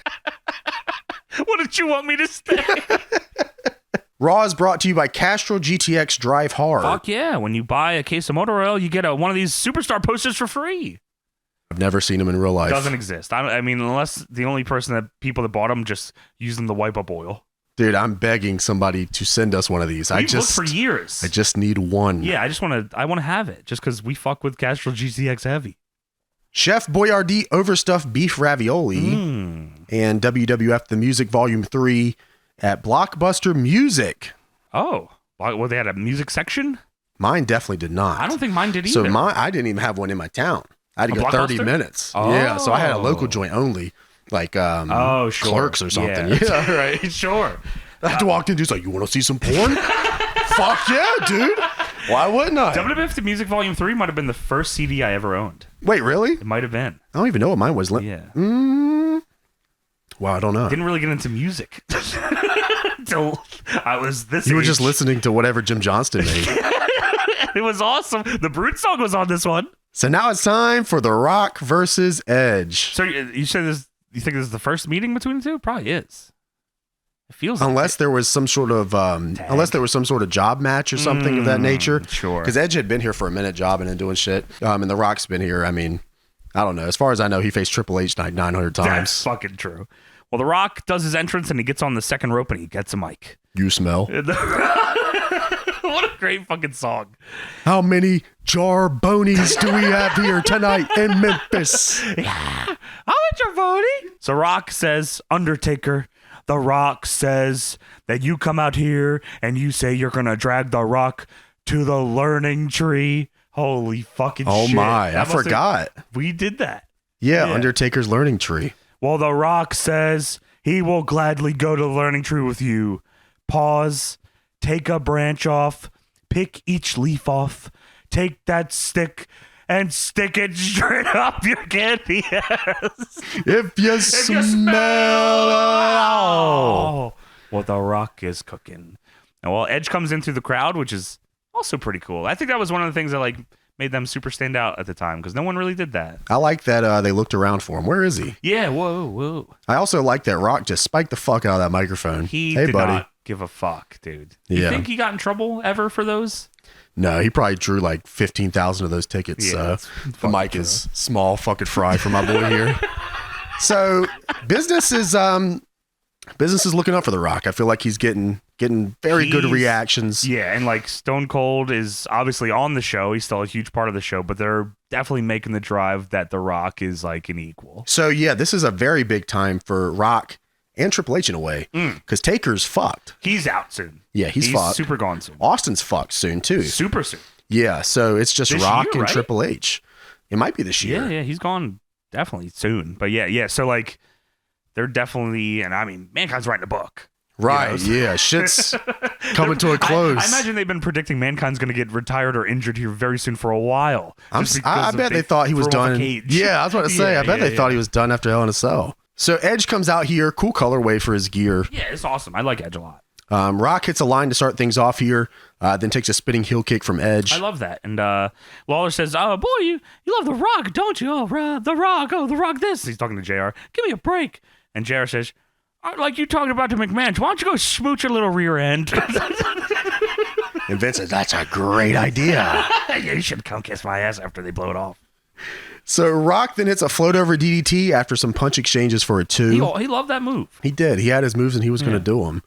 What did you want me to stay? Raw is brought to you by Castrol GTX Drive Hard. Fuck yeah. When you buy a case of motor oil, you get one of these superstar posters for free. I've never seen them in real life. Doesn't exist. I mean, unless the only people that bought them just use them to wipe up oil. Dude, I'm begging somebody to send us one of these. We've looked for years. I just need one. Yeah, I want to have it just because we fuck with Castrol GTX heavy. Chef Boyardee overstuffed beef ravioli and WWF The Music Volume 3 at Blockbuster Music. Oh, well, they had a music section? Mine definitely did not. I don't think mine did either. So I didn't even have one in my town. I had to A go 30 Blockbuster? minutes. Oh. Yeah, so I had a local joint only, like sure. Clerks or something. Yeah, right, sure. I had to walk in and just like, you want to see some porn? Fuck yeah, dude. Why wouldn't I? WWF The Music Volume 3 might have been the first CD I ever owned. Wait, really? It might have been. I don't even know what mine was. Yeah. Wow, I don't know. Didn't really get into music until I was this You were age. just listening to whatever Jim Johnston made. It was awesome. The Brute song was on this one. So now it's time for The Rock versus Edge. So you said this? You think this is the first meeting between the two? It probably is. It feels Unless there was some sort of job match or something of that nature. Sure. Because Edge had been here for a minute jobbing and doing shit. And The Rock's been here. I mean, I don't know. As far as I know, he faced Triple H like 900 times. That's fucking true. Well, The Rock does his entrance and he gets on the second rope and he gets a mic. You smell. What a great fucking song. How many jar bonies do we have here tonight in Memphis? How much your bony? So Rock says, Undertaker. The Rock says that you come out here and you say you're going to drag The Rock to the learning tree. Holy fucking shit. Oh my, I forgot. We did that. Yeah, Undertaker's learning tree. Well, The Rock says he will gladly go to the learning tree with you. Pause. Take a branch off. Pick each leaf off. Take that stick and stick it straight up your candy ass. If you smell. what the Rock is cooking. And well, Edge comes in through the crowd, which is also pretty cool. I think that was one of the things that like made them super stand out at the time because no one really did that. I like that they looked around for him. Where is he? Yeah, whoa. I also like that Rock just spiked the fuck out of that microphone. He hey, did buddy. not give a fuck, dude. Yeah. You think he got in trouble ever for those? No, he probably drew like 15,000 of those tickets. Yeah, The mic is small fucking fry for my boy here. So business is looking up for The Rock. I feel like he's getting very good reactions. Yeah, and like Stone Cold is obviously on the show. He's still a huge part of the show, but they're definitely making the drive that The Rock is like an equal. So yeah, this is a very big time for Rock and Triple H in a way, because Taker's fucked. He's out soon. Yeah, he's fucked. Super gone soon. Austin's fucked soon too. Super soon. Yeah, so it's just This Rock year, and right? Triple H. It might be this year. Yeah, he's gone definitely soon. But yeah. So like, they're definitely, and I mean, Mankind's writing a book. Right, You know? yeah. Shit's coming to a close. I imagine they've been predicting Mankind's going to get retired or injured here very soon for a while. I bet they thought he was done. Yeah, I was about to say, I bet they thought he was done after Hell in a Cell. So Edge comes out here, cool colorway for his gear. Yeah, it's awesome. I like Edge a lot. Rock hits a line to start things off here, then takes a spinning heel kick from Edge. I love that. And Lawler says, "Oh boy, you love The Rock, don't you? Oh, The Rock. Oh, The Rock. This." He's talking to JR. "Give me a break." And JR says, "Like you talking about to McMahon, why don't you go smooch your little rear end?" And Vince says, "That's a great idea." Yeah, you should come kiss my ass after they blow it off. So Rock then hits a float over DDT after some punch exchanges for a 2. He loved that move. He did. He had his moves and he was going to do them.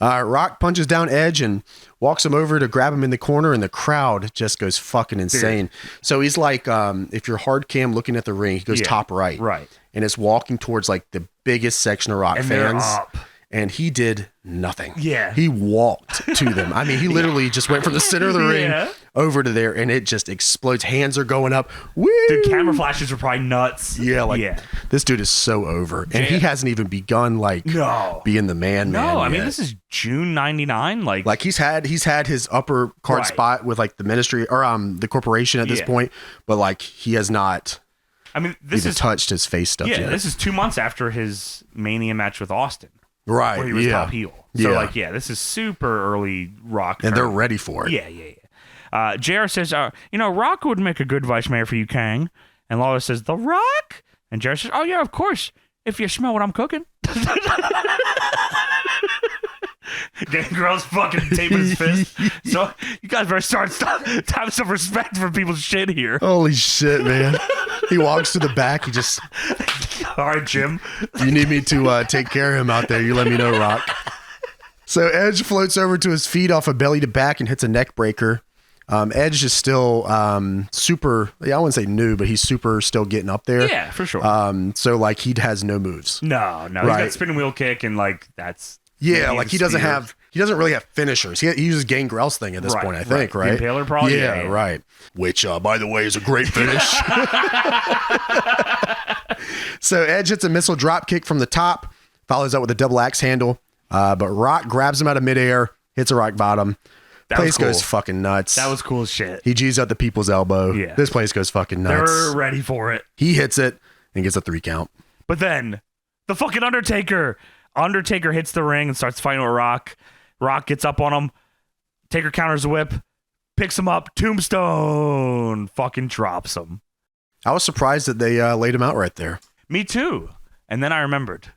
Rock punches down Edge and walks him over to grab him in the corner, and the crowd just goes fucking insane. So he's like, if you're hard cam looking at the ring, he goes top right. Right. And it's walking towards like the biggest section of Rock And fans. they're up. And he did nothing. Yeah. He walked to them. I mean, he literally just went from the center of the ring over to there, and it just explodes. Hands are going up. Woo! The camera flashes were probably nuts. Yeah, this dude is so over. And he hasn't even begun being the man. No, I mean, yet. this is June 99. Like He's had his upper card spot with like the ministry or the corporation at this point, but like he has not even touched his face stuff yet. This is 2 months after his Mania match with Austin. Right. Where he was top heel. So this is super early Rock. And they're ready for it. Yeah. JR says, Rock would make a good vice mayor for you, Kang. And Lawler says, The Rock? And JR says, oh yeah, of course. If you smell what I'm cooking. Gangrel's fucking taping his fist. So you guys better start have some respect for people's shit here. Holy shit, man. He walks to the back. He just... All right, Jim. You need me to take care of him out there. You let me know, Rock. So Edge floats over to his feet off a belly to back and hits a neck breaker. Edge is still super, I wouldn't say new, but he's super still getting up there. Yeah, for sure. So like he has no moves. No. He's got spinning wheel kick and like that's... Yeah, like he doesn't really have finishers. He uses Gangrel's thing at this point, I think, right? The Impaler probably? Yeah, right. Which, by the way, is a great finish. So Edge hits a missile drop kick from the top, follows up with a double axe handle, but Rock grabs him out of midair, hits a rock bottom. Place goes fucking nuts. That was cool as shit. He G's out the people's elbow. Yeah. This place goes fucking nuts. They're ready for it. He hits it and gets a 3 count. But then, the fucking Undertaker hits the ring and starts fighting with Rock. Rock gets up on him. Taker counters the whip, picks him up, tombstone, fucking drops him. I was surprised that they laid him out right there. Me too. And then I remembered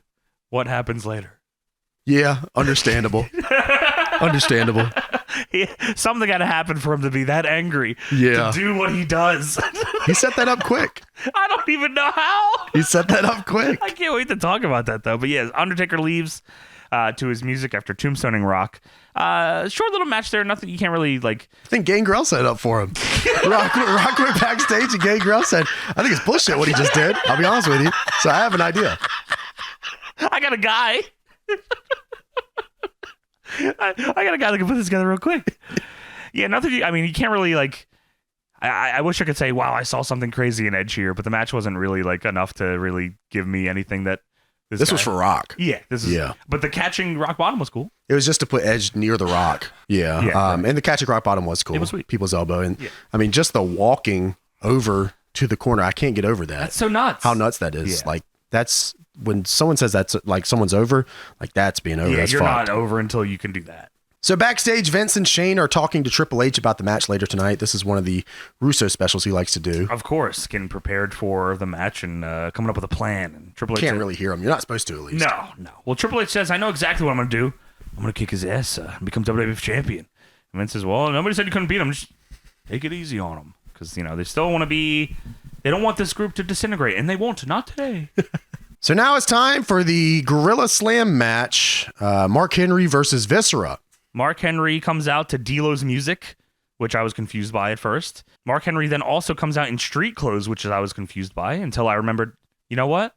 what happens later. Yeah, understandable. Understandable. Something got to happen for him to be that angry to do what he does. He set that up quick. I don't even know how. He set that up quick. I can't wait to talk about that, though. But yeah, Undertaker leaves to his music after tombstoning Rock. Short little match there. Nothing you can't really like. I think Gangrel set it up for him. Rock went backstage and Gangrel said, I think it's bullshit what he just did. I'll be honest with you. So I have an idea. I got a guy. I got a guy that can put this together real quick. Yeah, nothing. You can't really like. I wish I could say, wow, I saw something crazy in Edge here, but the match wasn't really like enough to really give me anything that. This was for Rock. Yeah, But the catching Rock Bottom was cool. It was just to put Edge near the Rock. Yeah. And the catching Rock Bottom was cool. It was sweet. People's elbow, and just the walking over to the corner. I can't get over that. That's so nuts. How nuts that is. Yeah. Like that's when someone says that's like someone's over, like that's being over. Yeah, that's you're fucked. not over until you can do that. So backstage, Vince and Shane are talking to Triple H about the match later tonight. This is one of the Russo specials he likes to do. Of course, getting prepared for the match and coming up with a plan. And Triple H Can't really hear him. You're not supposed to, at least. No. Well, Triple H says, I know exactly what I'm going to do. I'm going to kick his ass and become WWF champion. And Vince says, well, nobody said you couldn't beat him. Just take it easy on him. Because, they still want to be... They don't want this group to disintegrate. And they won't. Not today. So now it's time for the Gorilla Slam match. Mark Henry versus Viscera. Mark Henry comes out to D-Lo's music, which I was confused by at first. Mark Henry then also comes out in street clothes, which I was confused by until I remembered, you know what?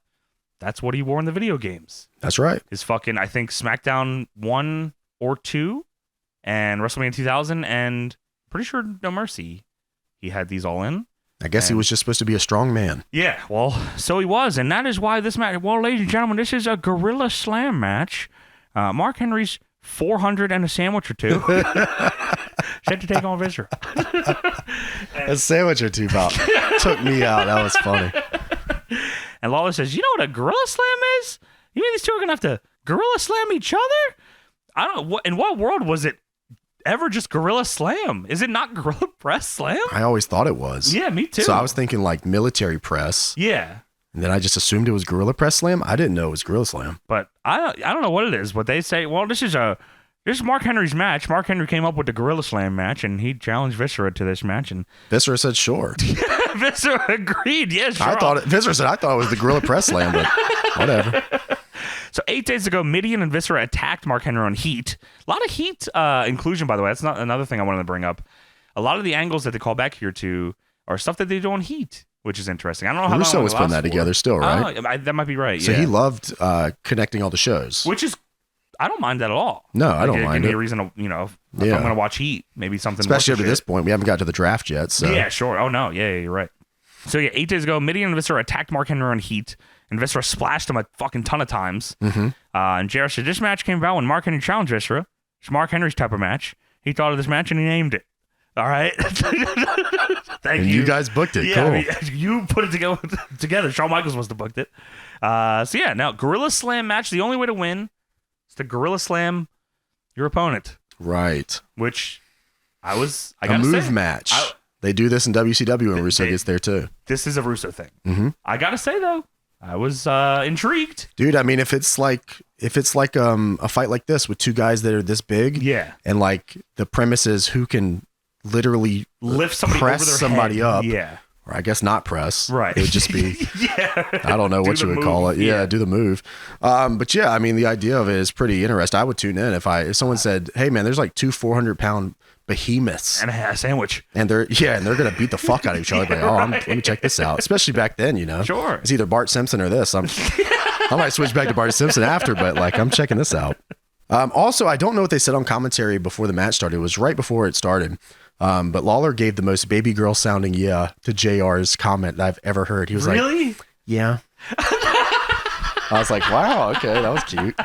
That's what he wore in the video games. That's right. His fucking, I think, SmackDown 1 or 2 and WrestleMania 2000 and pretty sure No Mercy. He had these all in. I guess he was just supposed to be a strong man. Yeah, well, so he was. And that is why this match, well, ladies and gentlemen, this is a Gorilla Slam match. Mark Henry's 400 and a sandwich or two. Set to take on Viscera. A sandwich or two, Bob. Took me out. That was funny. And Lawler says, you know what a Gorilla Slam is? You mean these two are going to have to Gorilla Slam each other? I don't know. In what world was it ever just Gorilla Slam? Is it not Gorilla Press Slam? I always thought it was. Yeah, me too. So I was thinking like military press. Yeah. And then I just assumed it was Gorilla Press Slam. I didn't know it was Gorilla Slam. But I don't know what it is, but they say, well, this is Mark Henry's match. Mark Henry came up with the Gorilla Slam match, and he challenged Viscera to this match. And Viscera said sure. Viscera agreed. Yeah, sure. Viscera said I thought it was the Gorilla Press Slam, but whatever. So 8 days ago, Mideon and Viscera attacked Mark Henry on Heat. A lot of Heat inclusion, by the way. That's not another thing I wanted to bring up. A lot of the angles that they call back here to are stuff that they do on Heat, which is interesting. I don't know how Russo long was putting that together still, right? That might be right. So yeah. he loved connecting all the shows. Which is, I don't mind that at all. No, I don't mind Give me it. a reason to, if I'm going to watch Heat, maybe something. Especially up to this point. We haven't got to the draft yet. So. Yeah, sure. Oh, no. Yeah, you're right. So, 8 days ago, Mideon and Viscera attacked Mark Henry on Heat, and Viscera splashed him a fucking ton of times. Mm-hmm. And JR said, this match came about when Mark Henry challenged Viscera. It's Mark Henry's type of match. He thought of this match, and he named it. All right. Thank you. You guys booked it. Yeah, cool. I mean, you put it together. Shawn Michaels must have booked it. Now, Gorilla Slam match. The only way to win is to Gorilla Slam your opponent. Right. Which I a gotta move say, match. They do this in WCW when Russo gets there too. This is a Russo thing. Mm-hmm. I gotta say though, I was intrigued. Dude, I mean, if it's like a fight like this with two guys that are this big, Yeah. and like the premise is who can literally Lift somebody press over their somebody head. up, Yeah. or I guess not press, Right. It would just be, Yeah. I don't know what Do you the would call move. it. Yeah, Yeah. do the move. But yeah, I mean, the idea of it is pretty interesting. I would tune in if someone said, "Hey, man, there's like two 400-pound behemoths." And a sandwich. And they're gonna beat the fuck out of each other. Let me check this out. Especially back then, Sure. it's either Bart Simpson or this. I might switch back to Bart Simpson after, but like I'm checking this out. Also, I don't know what they said on commentary before the match started. It was right before it started. But Lawler gave the most baby girl sounding yeah to JR's comment that I've ever heard. He was like, Really? yeah. I was like, wow, okay, that was cute.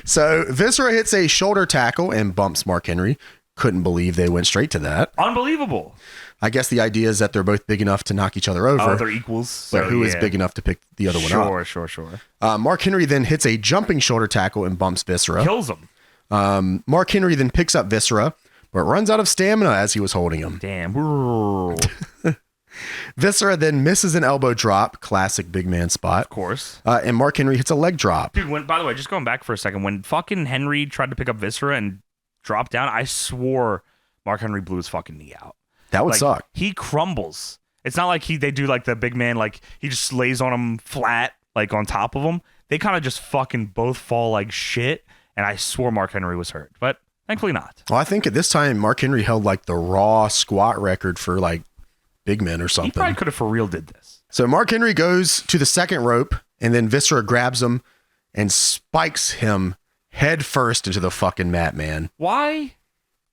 So Viscera hits a shoulder tackle and bumps Mark Henry. Couldn't believe they went straight to that. Unbelievable. I guess the idea is that they're both big enough to knock each other over. Oh, they're equals. But So, who is yeah. big enough to pick the other one up? Sure. Mark Henry then hits a jumping shoulder tackle and bumps Viscera. Kills him. Mark Henry then picks up Viscera, but runs out of stamina as he was holding him. Damn. Viscera then misses an elbow drop, classic big man spot. Of course. And Mark Henry hits a leg drop. Dude, by the way, just going back for a second, when fucking Henry tried to pick up Viscera and drop down, I swore Mark Henry blew his fucking knee out. That would Like, suck. He crumbles. It's not like they do like the big man, like he just lays on him flat, like on top of him. They kind of just fucking both fall like shit. And I swore Mark Henry was hurt, but thankfully not. Well, I think at this time, Mark Henry held like the Raw squat record for like big men or He something. probably could have for real did this. So Mark Henry goes to the second rope, and then Viscera grabs him and spikes him head first into the fucking mat, man. Why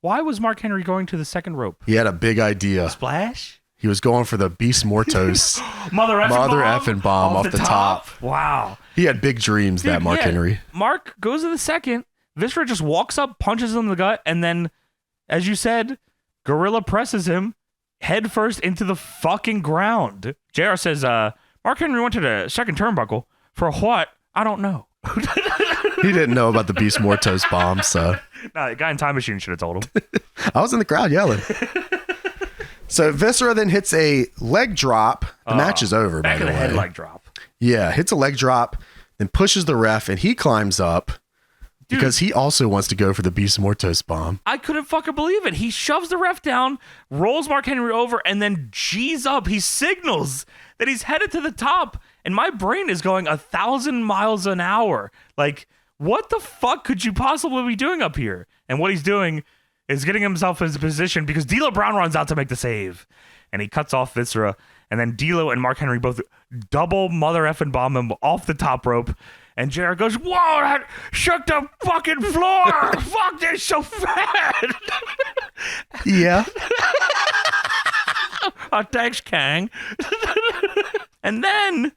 was Mark Henry going to the second rope? He had a big idea. Splash? He was going for the Beast Mortos. Mother effing bomb off the top. Wow. He had big dreams, that Mark Henry. Mark goes to the second. Viscera just walks up, punches him in the gut, and then, as you said, Gorilla presses him head first into the fucking ground. JR says, Mark Henry went to the second turnbuckle. For what? I don't know. He didn't know about the Beast Mortos bomb, so. No, the guy in Time Machine should have told him. I was in the crowd yelling. So Viscera then hits a leg drop. The match is over, by the way. Head leg drop. Yeah, hits a leg drop, then pushes the ref, and he climbs up because he also wants to go for the Beast Mortos bomb. I couldn't fucking believe it. He shoves the ref down, rolls Mark Henry over, and then G's up. He signals that he's headed to the top, and my brain is going 1,000 miles an hour. Like, what the fuck could you possibly be doing up here? And what he's doing is getting himself in position because D'Lo Brown runs out to make the save, and he cuts off Viscera, and then D'Lo and Mark Henry both double mother effing bomb him off the top rope. And JR goes, whoa, that shook the fucking floor. Fuck, they're so fat. Yeah. Thanks, Kang. And then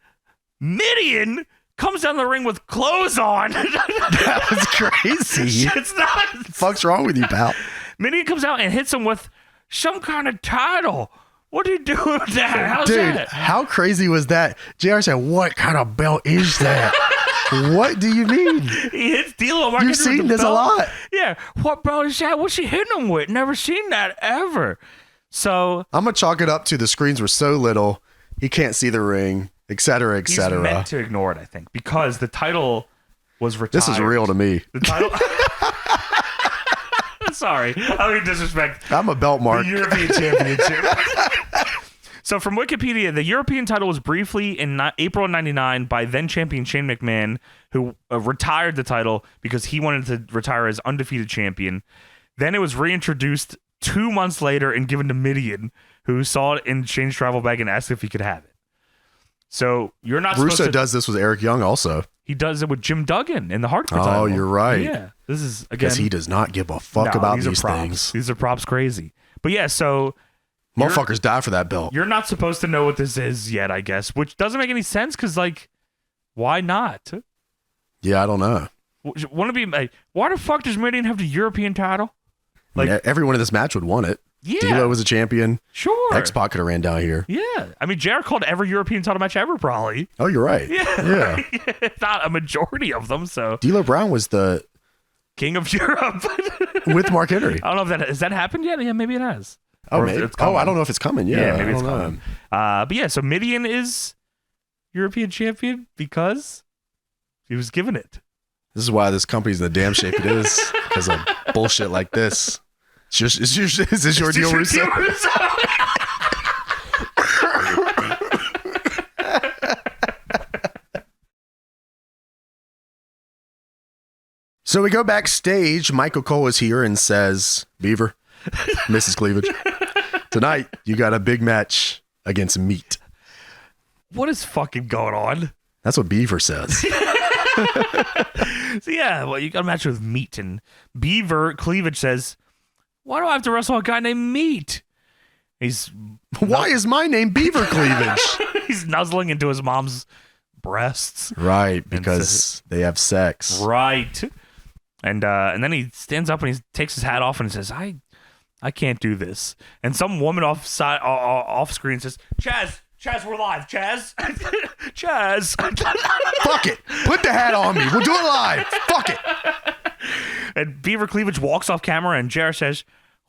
Midian comes down the ring with clothes on. That was crazy. It's not. What the fuck's wrong with you, pal? Midian comes out and hits him with some kind of title. What are you doing with that? How's Dude, that? how crazy was that? JR said, what kind of belt is that? What do you mean? He hits D'Lo. You've seen this a lot. Yeah. What belt is that? What's she hitting him with? Never seen that ever. So I'm going to chalk it up to the screens were so little, he can't see the ring, et cetera, et cetera. He's meant to ignore it, I think, because the title was retired. This is real to me. The title... Sorry. I mean, disrespect. I'm a belt mark. The European Championship. So from Wikipedia, the European title was briefly in April of 99 by then champion Shane McMahon, who retired the title because he wanted to retire as undefeated champion. Then it was reintroduced 2 months later and given to Midian, who saw it in Shane's travel bag and asked if he could have it. So you're not Russo supposed to... does this with Eric Young also. He does it with Jim Duggan in the hardcore title. Oh, you're right. Yeah. This is, again... Because he does not give a fuck about these things. These are props crazy. But yeah, so... Motherfuckers die for that belt. You're not supposed to know what this is yet, I guess, which doesn't make any sense because, like, why not? Yeah, I don't know. Want to be like, why the fuck does Midian have the European title? Like, I mean, everyone in this match would want it. Yeah. D'Lo was a champion. Sure. X-Pac could have ran down here. Yeah. I mean, JR called every European title match ever, probably. Oh, you're right. Yeah. Not a majority of them, so. D'Lo Brown was the King of Europe. with Mark Henry. I don't know if has that happened yet? Yeah, maybe it has. Oh, maybe. I don't know if it's coming. Yeah, maybe it's know. coming. But yeah, so Midian is European champion because he was given it. This is why this company's in the damn shape it is, because of bullshit like this. Is this your deal, Russo? So we go backstage. Michael Cole is here and says, Beaver, Mrs. Cleavage, tonight you got a big match against Meat. What is fucking going on? That's what Beaver says. So yeah, well, you got a match with Meat, and Beaver Cleavage says, why do I have to wrestle a guy named Meat? Why is my name Beaver Cleavage? He's nuzzling into his mom's breasts. Right, because they have sex. Right. And then he stands up and he takes his hat off and says, I can't do this. And some woman off screen says, Chaz, we're live. Chaz. Chaz. Fuck it. Put the hat on me. We'll do it live. Fuck it. And Beaver Cleavage walks off camera and JR says,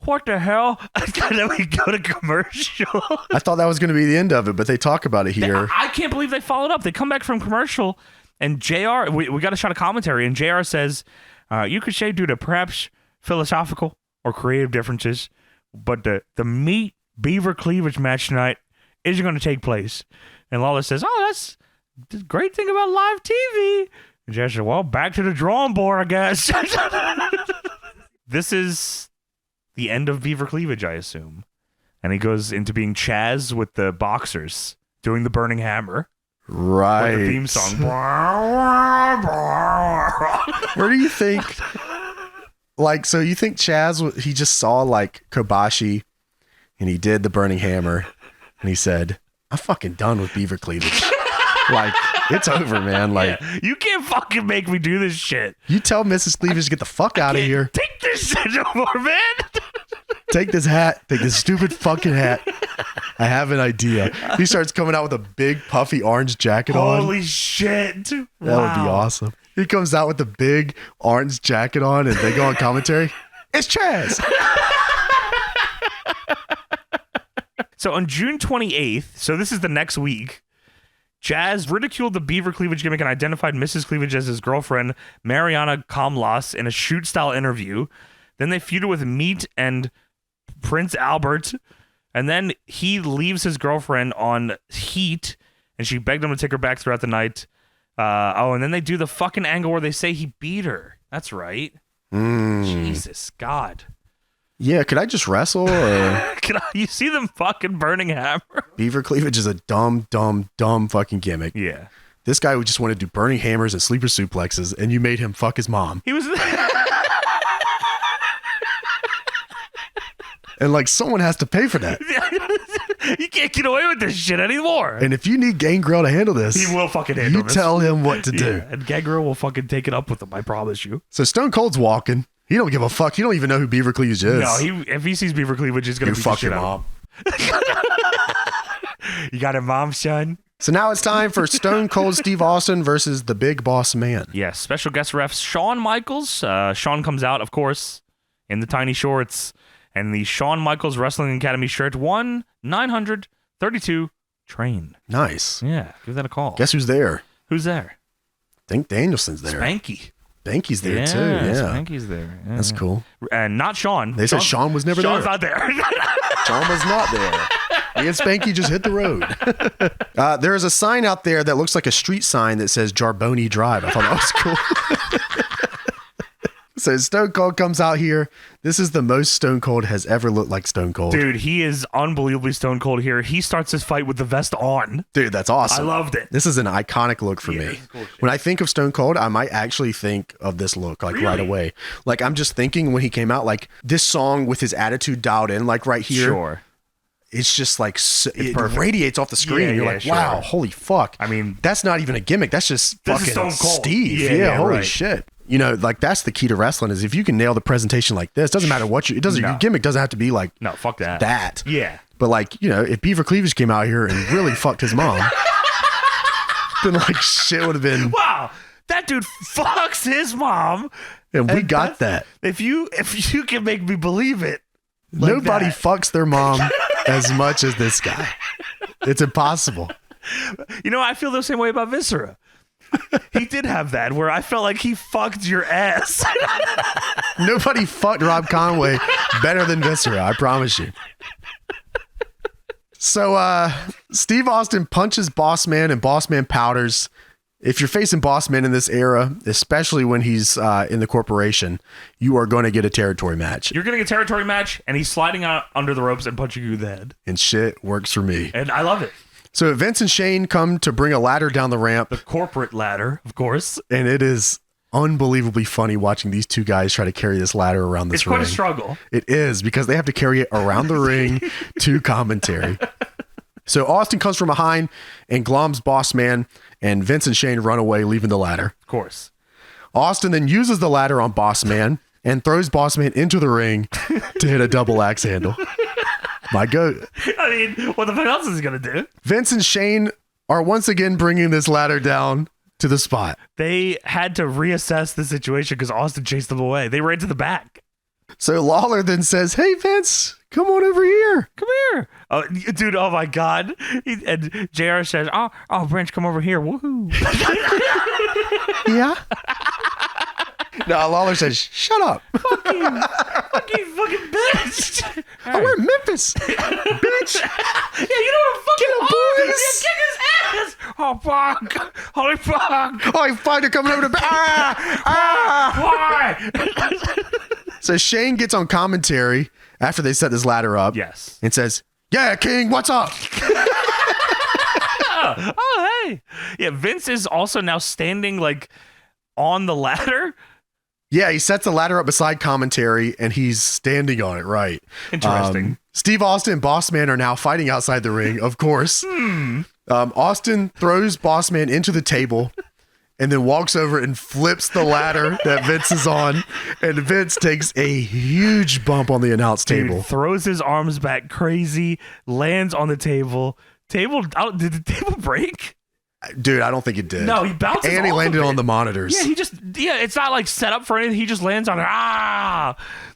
what the hell? And then we go to commercial. I thought that was going to be the end of it, but they talk about it here. I can't believe they followed up. They come back from commercial and JR, we got a shot of commentary and JR says, you could say due to perhaps philosophical or creative differences, but the Meat Beaver Cleavage match tonight isn't going to take place. And Lawler says, oh, that's the great thing about live TV. And JR said, well, back to the drawing board, I guess. This is the end of Beaver Cleavage, I assume. And he goes into being Chaz with the boxers doing the Burning Hammer. Right. With the theme song. Where do you think, so you think Chaz, he just saw like Kobashi and he did the Burning Hammer and he said, I'm fucking done with Beaver Cleavage. Like, it's over, man. Like, yeah, you can't fucking make me do this shit. You tell Mrs. Cleavage to get the fuck out of here. Take this shit no more, man. Take this hat. Take this stupid fucking hat. I have an idea. He starts coming out with a big puffy orange jacket on. Holy shit. That would be awesome. He comes out with the big orange jacket on and they go on commentary. It's Chaz. So on June 28th, so this is the next week, Jazz ridiculed the beaver cleavage gimmick and identified Mrs. Cleavage as his girlfriend, Mariana Kamlas, in a shoot-style interview. Then they feuded with Meat and Prince Albert. And then he leaves his girlfriend on Heat, and she begged him to take her back throughout the night. And then they do the fucking angle where they say he beat her. That's right. Jesus, God. Yeah, could I just wrestle? Or? You see them fucking burning hammer? Beaver cleavage is a dumb fucking gimmick. Yeah. This guy would just want to do burning hammers and sleeper suplexes, and you made him fuck his mom. He was... And like someone has to pay for that. You can't get away with this shit anymore. And if you need Gangrel to handle this, he will fucking handle You this. tell him what to do. And Gangrel will fucking take it up with him, I promise you. So Stone Cold's walking. He don't give a fuck. He don't even know who Beaver Cleavage is. No, if he sees Beaver Cleavage, he's gonna beat the fuck shit your out mom. You got a mom, son? So now it's time for Stone Cold Steve Austin versus the Big Boss Man. Yes, special guest refs Shawn Michaels. Shawn comes out, of course, in the tiny shorts and the Shawn Michaels Wrestling Academy shirt. 1-932 train. Nice. Yeah, give that a call. Guess who's there? Who's there? I think Danielson's there. Spanky. Spanky's there too. Yeah, Spanky's there. Yeah. That's cool. And not Shawn. They said Shawn was never Shawn's there. not there. Shawn was not there. Me and Spanky just hit the road. There is a sign out there that looks like a street sign that says Jarboni Drive. I thought that was cool. So Stone Cold comes out here. This is the most Stone Cold has ever looked like Stone Cold. Dude, he is unbelievably Stone Cold here. He starts his fight with the vest on. Dude, that's awesome. I loved it. This is an iconic look for me. Cool when I think of Stone Cold, I might actually think of this look like right away. Like I'm just thinking when he came out, like this song with his attitude dialed in, like right here. Sure. It's just like it radiates off the screen. You're like, sure. wow, holy fuck. I mean, that's not even a gimmick. That's just this is fucking Stone Cold. Steve. Yeah, holy right. shit. You know, like that's the key to wrestling is if you can nail the presentation like this, doesn't matter what your gimmick doesn't have to be like no, fuck that. Yeah. But like, you know, if Beaver Cleavage came out here and really fucked his mom, then like shit would have been wow. That dude fucks his mom. And we got that. If you can make me believe it. Like Nobody that. fucks their mom as much as this guy. It's impossible. You know, I feel the same way about Viscera. He did have that where I felt like he fucked your ass. Nobody fucked Rob Conway better than Viscera, I promise you. So Steve Austin punches Bossman and Bossman powders. If you're facing Bossman in this era, especially when he's in the corporation, you are going to get a territory match. You're getting a territory match, and he's sliding out under the ropes and punching you in the head. And shit works for me. And I love it. So Vince and Shane come to bring a ladder down the ramp. The corporate ladder, of course. And it is unbelievably funny watching these two guys try to carry this ladder around this ring. It's quite a struggle. It is, because they have to carry it around the ring to commentary. So Austin comes from behind and gloms Bossman, and Vince and Shane run away, leaving the ladder. Of course. Austin then uses the ladder on Bossman and throws Bossman into the ring to hit a double axe handle. My goat. I mean, what the fuck else is he going to do? Vince and Shane are once again bringing this ladder down to the spot. They had to reassess the situation because Austin chased them away. They ran to the back. So Lawler then says, "Hey, Vince, come on over here. Come here." Oh, dude, oh my God. And JR says, oh, Branch, come over here. Woohoo. Yeah. No, Lawler says, "Shut up. Fuck you fucking bitch. Oh, we're in Memphis, bitch. Yeah, you know what Get him, boys. Yeah, kick his ass. Oh, fuck. Holy fuck. Oh, he fighter coming over to Why? So Shane gets on commentary after they set this ladder up. Yes. And says, "Yeah, King, what's up?" Oh, hey. Yeah, Vince is also now standing like on the ladder. Yeah, he sets the ladder up beside commentary and he's standing on it, right? Interesting. Steve Austin and Bossman are now fighting outside the ring, of course. Austin throws Bossman into the table and then walks over and flips the ladder that Vince is on, and Vince takes a huge bump on the announce table. Dude, throws his arms back crazy, lands on the table. Did the table break? Dude, I don't think it did. No, he bounces and he off landed of it. on the monitors. Yeah, it's not like set up for anything. He just lands on it,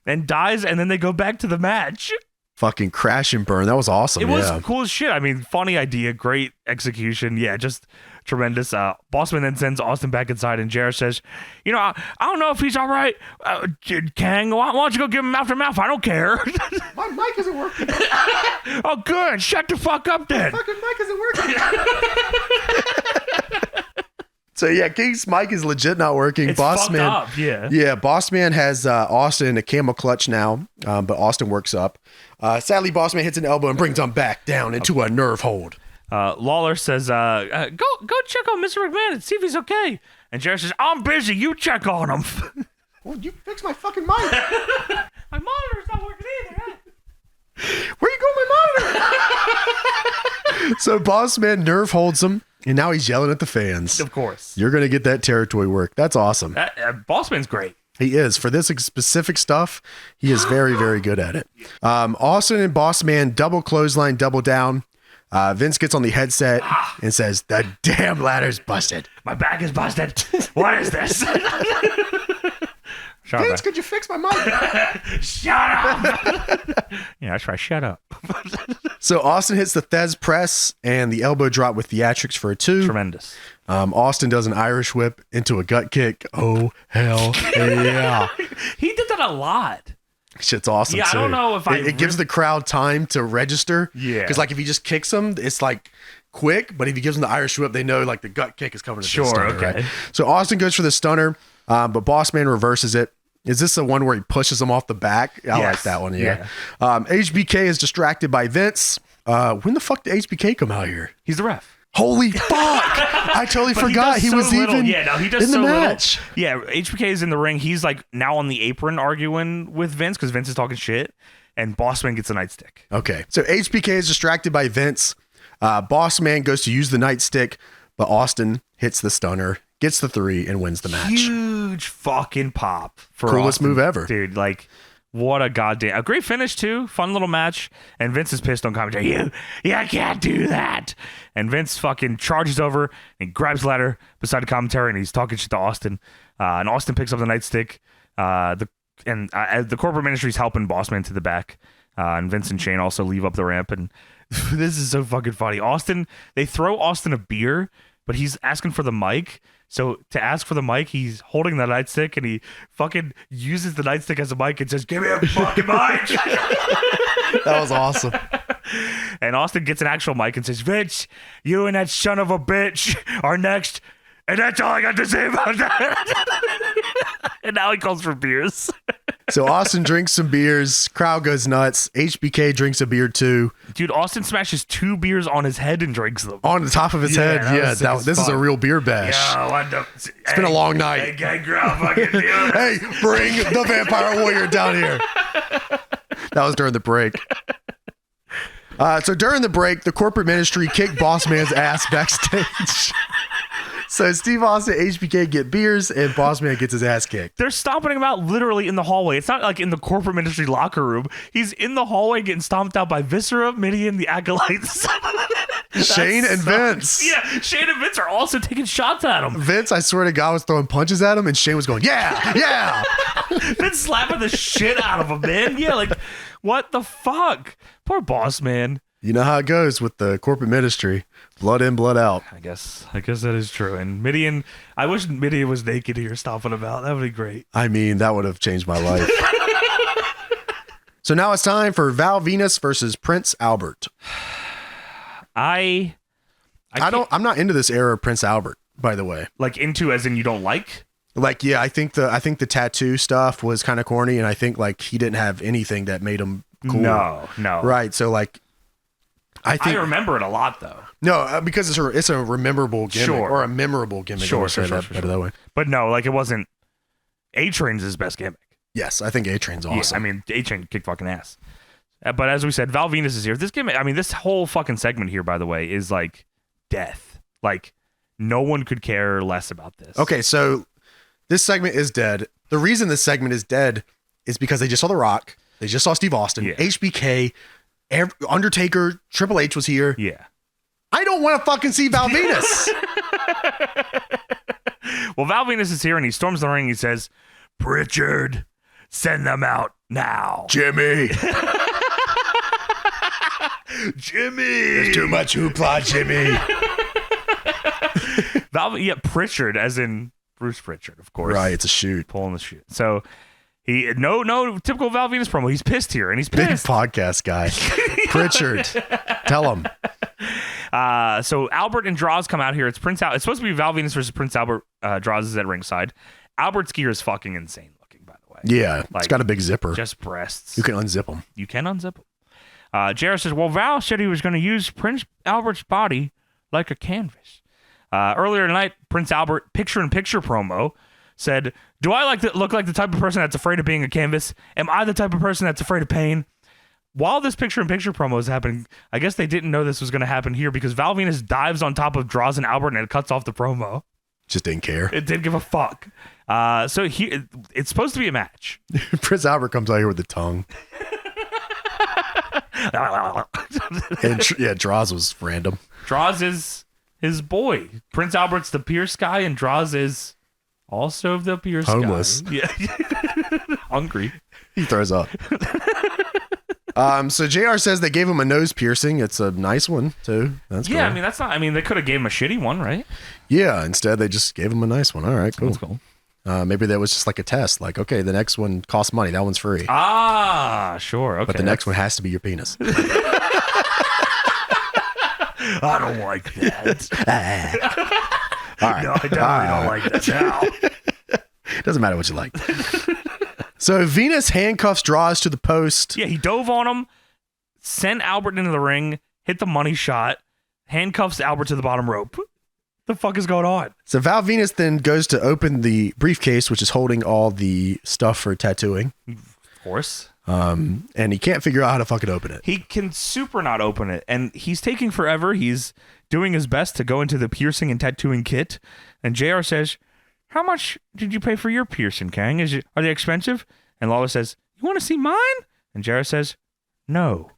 and dies, and then they go back to the match. Fucking crash and burn. That was awesome. It was cool as shit. I mean, funny idea, great execution. Yeah, just tremendous. Bossman then sends Austin back inside, and Jarrett says, I don't know if he's all right. Kang, why don't you go give him mouth to mouth? I don't care. My mic isn't working. Oh, good. Shut the fuck up then. Fucking mic isn't working. So yeah, King's mic is legit not working. It's fucked up, yeah. Yeah, Bossman has Austin in a camel clutch now, but Austin works up. Sadly, Bossman hits an elbow and brings him back down into a nerve hold. Lawler says, go check on Mr. McMahon and see if he's okay. And Jarrett says, I'm busy. You check on him. Well, you fix my fucking mic. My monitor's not working either. Where you going, my monitor? So Bossman nerve holds him, and now he's yelling at the fans. Of course. You're going to get that territory work. That's awesome. Bossman's great. He is. For this specific stuff, he is very, very good at it. Austin and Bossman double clothesline, double down. Vince gets on the headset and says, the damn ladder's busted. My back is busted. What is this? Vince, could you fix my mic? Shut up. Yeah, that's right. Shut up. So Austin hits the Thez press and the elbow drop with theatrics for a 2. Tremendous. Austin does an Irish whip into a gut kick. Oh, hell yeah. He did that a lot. Shit's awesome, yeah, too. I don't know if It gives the crowd time to register. Yeah. Because, like, if he just kicks them, it's, like, quick. But if he gives them the Irish whip, they know, like, the gut kick is coming to the stunner, okay. Right? So Austin goes for the stunner, but Bossman reverses it. Is this the one where he pushes him off the back? I like that one, yeah. HBK is distracted by Vince. When the fuck did HBK come out here? He's the ref. Holy fuck! I totally forgot he was even in the match. Yeah, HBK is in the ring. He's like now on the apron arguing with Vince because Vince is talking shit, and Bossman gets a nightstick. Okay, so HBK is distracted by Vince. Bossman goes to use the nightstick, but Austin hits the stunner, gets the 3, and wins the match. Huge fucking pop for coolest Austin. Move ever, dude. Like, what a goddamn a great finish too. Fun little match. And Vince is pissed on commentary. You can't do that. And Vince fucking charges over and grabs the ladder beside the commentary, and he's talking shit to Austin. And Austin picks up the nightstick. The corporate ministry's helping Bossman to the back. And Vince and Shane also leave up the ramp. And this is so fucking funny. They throw Austin a beer, but he's asking for the mic. So to ask for the mic, he's holding the nightstick, and he fucking uses the nightstick as a mic and says, "Give me a fucking mic." That was awesome. And Austin gets an actual mic and says, "Vince, you and that son of a bitch are next." And that's all I got to say about that. And now he calls for beers. So Austin drinks some beers. Crowd goes nuts. HBK drinks a beer too. Dude, Austin smashes 2 beers on his head and drinks them. On the top of his head. Yeah, this is a real beer bash. It's been a long night. Hey, fucking Hey, bring the Vampire Warrior down here. That was during the break. So during the break, the corporate ministry kicked Bossman's ass backstage. So Steve Austin and HBK get beers, and Bossman gets his ass kicked. They're stomping him out literally in the hallway. It's not like in the corporate ministry locker room. He's in the hallway getting stomped out by Viscera, Midian, the Acolytes. Shane and Vince. Yeah, Shane and Vince are also taking shots at him. Vince, I swear to God, was throwing punches at him, and Shane was going, yeah. Vince slapping the shit out of him, man. Yeah, like, what the fuck? Poor Bossman. You know how it goes with the corporate ministry. Blood in, blood out. I guess that is true. And Midian, I wish Midian was naked here stomping about. That would be great. I mean, that would have changed my life. So now it's time for Val Venis versus Prince Albert. I'm not into this era of Prince Albert, by the way. Like into as in you don't like? Like, yeah, I think the tattoo stuff was kind of corny, and I think like he didn't have anything that made him cool. No. Right. So like I remember it a lot though. No, because it's a memorable gimmick or a memorable gimmick. Sure. That way. But no, like it wasn't. A-Train's his best gimmick. Yes, I think A-Train's awesome. Yeah, I mean, A-Train kicked fucking ass. But as we said, Val Venis is here. This gimmick, I mean, this whole fucking segment here, by the way, is like death. Like No one could care less about this. Okay, so this segment is dead. The reason this segment is dead is because they just saw The Rock. They just saw Steve Austin. Yeah. HBK. Undertaker. Triple H was here. Yeah. I don't want to fucking see Val Venis. Well, Val Venis is here and he storms the ring. He says, Pritchard, send them out now. Jimmy. Jimmy. There's too much hoopla, Jimmy. Pritchard, as in Bruce Pritchard, of course. Right, it's a shoot. Pulling the shoot. So he no typical Val Venis promo. He's pissed here, and he's Big pissed. podcast guy. Pritchard. Tell him. So Albert and Draws come out here. It's supposed to be Val Venis versus Prince Albert. Draws is at ringside. Albert's gear is fucking insane looking, by the way. Yeah, it's got a big zipper. Just breasts. You can unzip them. You can unzip them. JR says, well, Val said he was going to use Prince Albert's body like a canvas. Earlier tonight, Prince Albert picture-in-picture promo said, do I look like the type of person that's afraid of being a canvas? Am I the type of person that's afraid of pain? While this picture-in-picture promo is happening, I guess they didn't know this was going to happen here because Val Venis dives on top of Draws and Albert and it cuts off the promo. Just didn't care. It didn't give a fuck. So it's supposed to be a match. Prince Albert comes out here with the tongue. And Draws was random. Draws is his boy. Prince Albert's the Pierce guy, and Draws is also the Pierce Homeless. guy. Yeah. Hungry. He throws up. So JR says they gave him a nose piercing. It's a nice one, too. That's cool. I mean, they could have gave him a shitty one, right? Yeah, instead they just gave him a nice one. All right, cool. That's cool. Maybe that was just like a test. Like, okay, the next one costs money. That one's free. Ah, sure. Okay. But the next one has to be your penis. I don't like that. All right. No, I definitely don't like that now. Doesn't matter what you like. So Venus handcuffs Draws to the post. Yeah, he dove on him, sent Albert into the ring, hit the money shot, handcuffs Albert to the bottom rope. The fuck is going on? So Val Venis then goes to open the briefcase, which is holding all the stuff for tattooing. Of course. And he can't figure out how to fucking open it. He can super not open it, and he's taking forever. He's doing his best to go into the piercing and tattooing kit, and JR says, how much did you pay for your piercing, Kang? Are they expensive? And Lawler says, you want to see mine? And JR says, no.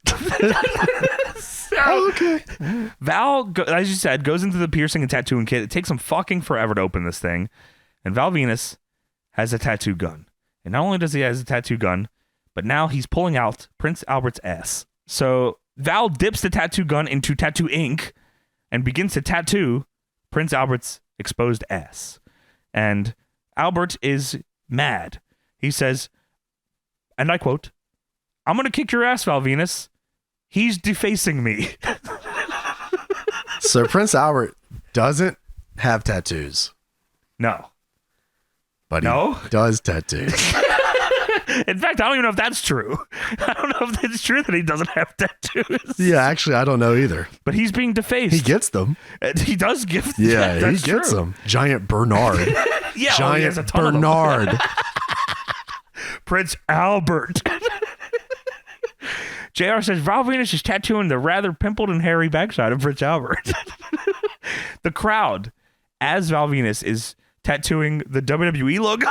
Oh, okay. Val, as you said, goes into the piercing and tattooing kit. It takes him fucking forever to open this thing. And Val Venis has a tattoo gun. And not only does he have a tattoo gun, but now he's pulling out Prince Albert's ass. So Val dips the tattoo gun into tattoo ink and begins to tattoo Prince Albert's exposed ass. And Albert is mad. He says, and I quote, I'm going to kick your ass, Val Venis. He's defacing me. So Prince Albert doesn't have tattoos. No. But he does tattoos. In fact, I don't even know if that's true. I don't know if it's true that he doesn't have tattoos. Yeah, actually, I don't know either. But he's being defaced. He gets them. He does give. Yeah, he gets them. Giant Bernard. Yeah, Giant he has a ton Bernard. Of them. Prince Albert. JR says Val Venis is tattooing the rather pimpled and hairy backside of Prince Albert. The crowd, as Val Venis, is tattooing the WWE logo.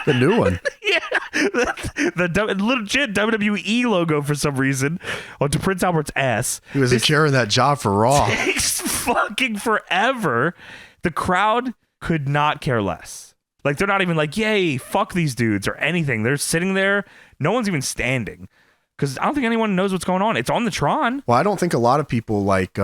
The new one. Yeah. The legit WWE logo for some reason onto Prince Albert's ass. He was securing that job for Raw. Takes fucking forever. The crowd could not care less. Like, they're not even like, yay, fuck these dudes or anything. They're sitting there. No one's even standing. Because I don't think anyone knows what's going on. It's on the Tron. Well, I don't think a lot of people, like,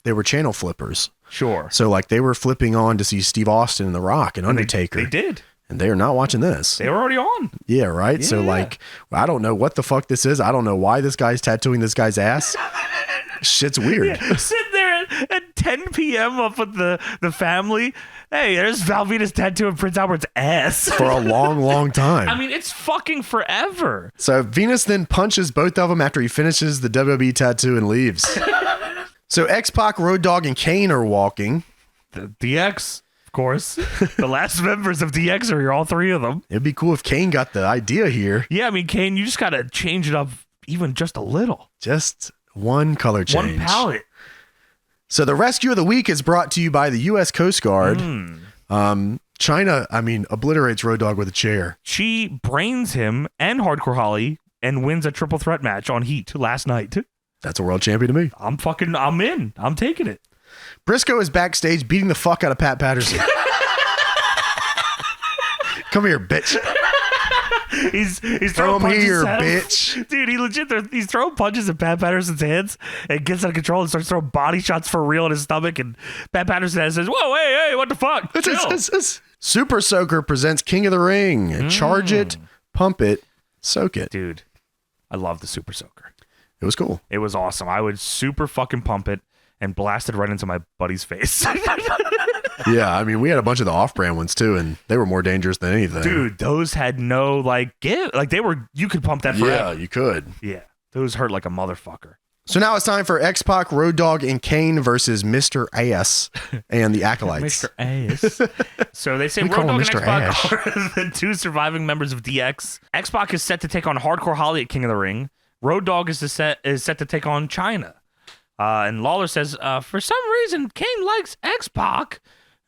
they were channel flippers. Sure. So, like, they were flipping on to see Steve Austin and The Rock and Undertaker. They did. And they are not watching this. They were already on. Yeah, right? Yeah. So, like, I don't know what the fuck this is. I don't know why this guy's tattooing this guy's ass. Shit's weird. Yeah. Sitting there at 10 p.m. up with the family. Hey, there's Val Venis tattooing Prince Albert's ass. For a long, long time. I mean, it's fucking forever. So Venus then punches both of them after he finishes the WWE tattoo and leaves. So X-Pac, Road Dogg, and Kane are walking. The DX, of course. The last members of DX are here, all three of them. It'd be cool if Kane got the idea here. Yeah, I mean, Kane, you just got to change it up even just a little. Just one color change. One palette. So the rescue of the week is brought to you by the U.S. Coast Guard. China, obliterates Road Dogg with a chair. She brains him and Hardcore Holly and wins a triple threat match on Heat last night. That's a world champion to me. I'm in. I'm taking it. Briscoe is backstage beating the fuck out of Pat Patterson. Come here, bitch. He's throwing Come punches here, at him. bitch. Dude, he's throwing punches at Pat Patterson's hands and gets out of control and starts throwing body shots for real in his stomach. And Pat Patterson says, "Whoa, hey, what the fuck?" Chill. Super Soaker presents King of the Ring. Charge it, pump it, soak it. Dude, I love the Super Soaker. It was cool. It was awesome. I would super fucking pump it and blast it right into my buddy's face. Yeah, I mean, we had a bunch of the off-brand ones too, and they were more dangerous than anything. Dude, those had no give. Like they were, you could pump that forever. Yeah, you could. Yeah, those hurt like a motherfucker. So now it's time for X-Pac, Road Dogg, and Kane versus Mr. Ass and the Acolytes. Mr. Ass. So they say We Road call him Dogg and Mr. X-Pac are the two surviving members of DX. X-Pac is set to take on Hardcore Holly at King of the Ring. Road Dogg is set to take on China. And Lawler says, for some reason, Kane likes X-Pac.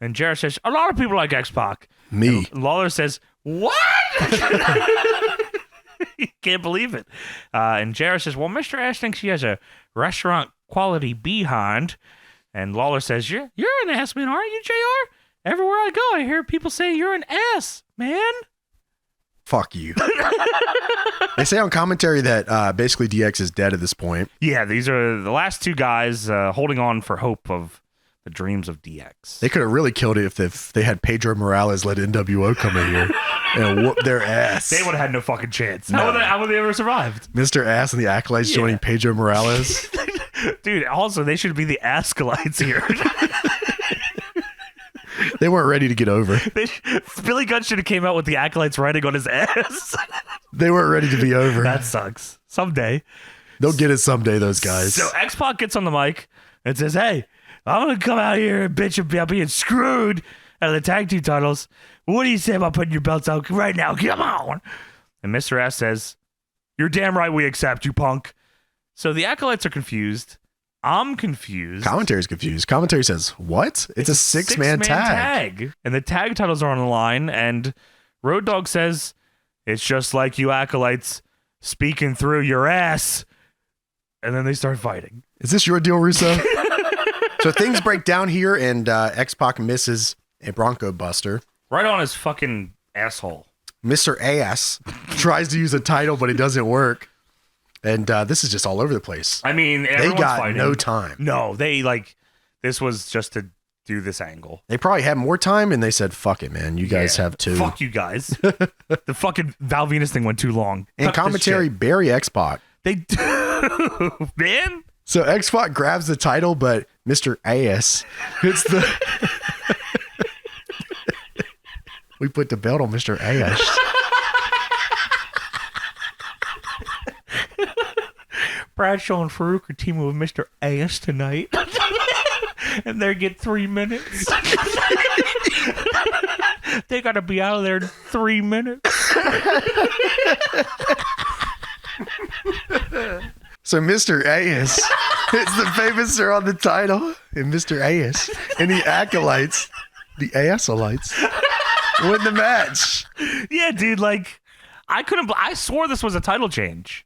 And Jarrett says, a lot of people like X-Pac. Me. And Lawler says, what? He can't believe it. And Jarrett says, well, Mr. Ash thinks he has a restaurant quality behind. And Lawler says, you're an ass man, aren't you, JR? Everywhere I go, I hear people say you're an ass, man. Fuck you. They say on commentary that basically DX is dead at this point. Yeah, these are the last two guys holding on for hope of the dreams of DX. They could have really killed it if they had Pedro Morales let NWO come in here and whoop their ass. They would have had no fucking chance. No. How would they ever survived? Mr. Ass and the Acolytes joining Pedro Morales. Dude, also, they should be the Ascolites here. They weren't ready to get over. Billy Gunn should have came out with the Acolytes riding on his ass. They weren't ready to be over. That sucks. Someday. They'll get it someday, those guys. So X-Pac gets on the mic and says, hey, I'm going to come out here and bitch about being screwed out of the tag team titles. What do you say about putting your belts out right now? Come on. And Mr. S says, you're damn right we accept you, punk. So the Acolytes are confused. I'm confused. Commentary's confused. Commentary says, what? It's a six-man tag. And the tag titles are on the line. And Road Dogg says, it's just like you Acolytes speaking through your ass. And then they start fighting. Is this your deal, Russo? So things break down here, and X-Pac misses a Bronco Buster. Right on his fucking asshole. Mr. Ass tries to use a title, but it doesn't work. And this is just all over the place. I mean, they everyone's got fighting. no time. No, this was just to do this angle. They probably had more time, and they said, fuck it, man. You guys have two. Fuck you guys. The fucking Val Venis thing went too long. And Cut commentary, bury X-Pac. They do, man. So X-Pac grabs the title, but Mr. Ass hits the... We put the belt on Mr. Ass. Bradshaw and Farouk are teaming with Mr. Ass tonight. And they get 3 minutes. They got to be out of there in 3 minutes. So Mr. Ass hits the famous sir on the title, and Mr. Ass and the Acolytes, the Assolites, win the match. Yeah, dude, I swore this was a title change.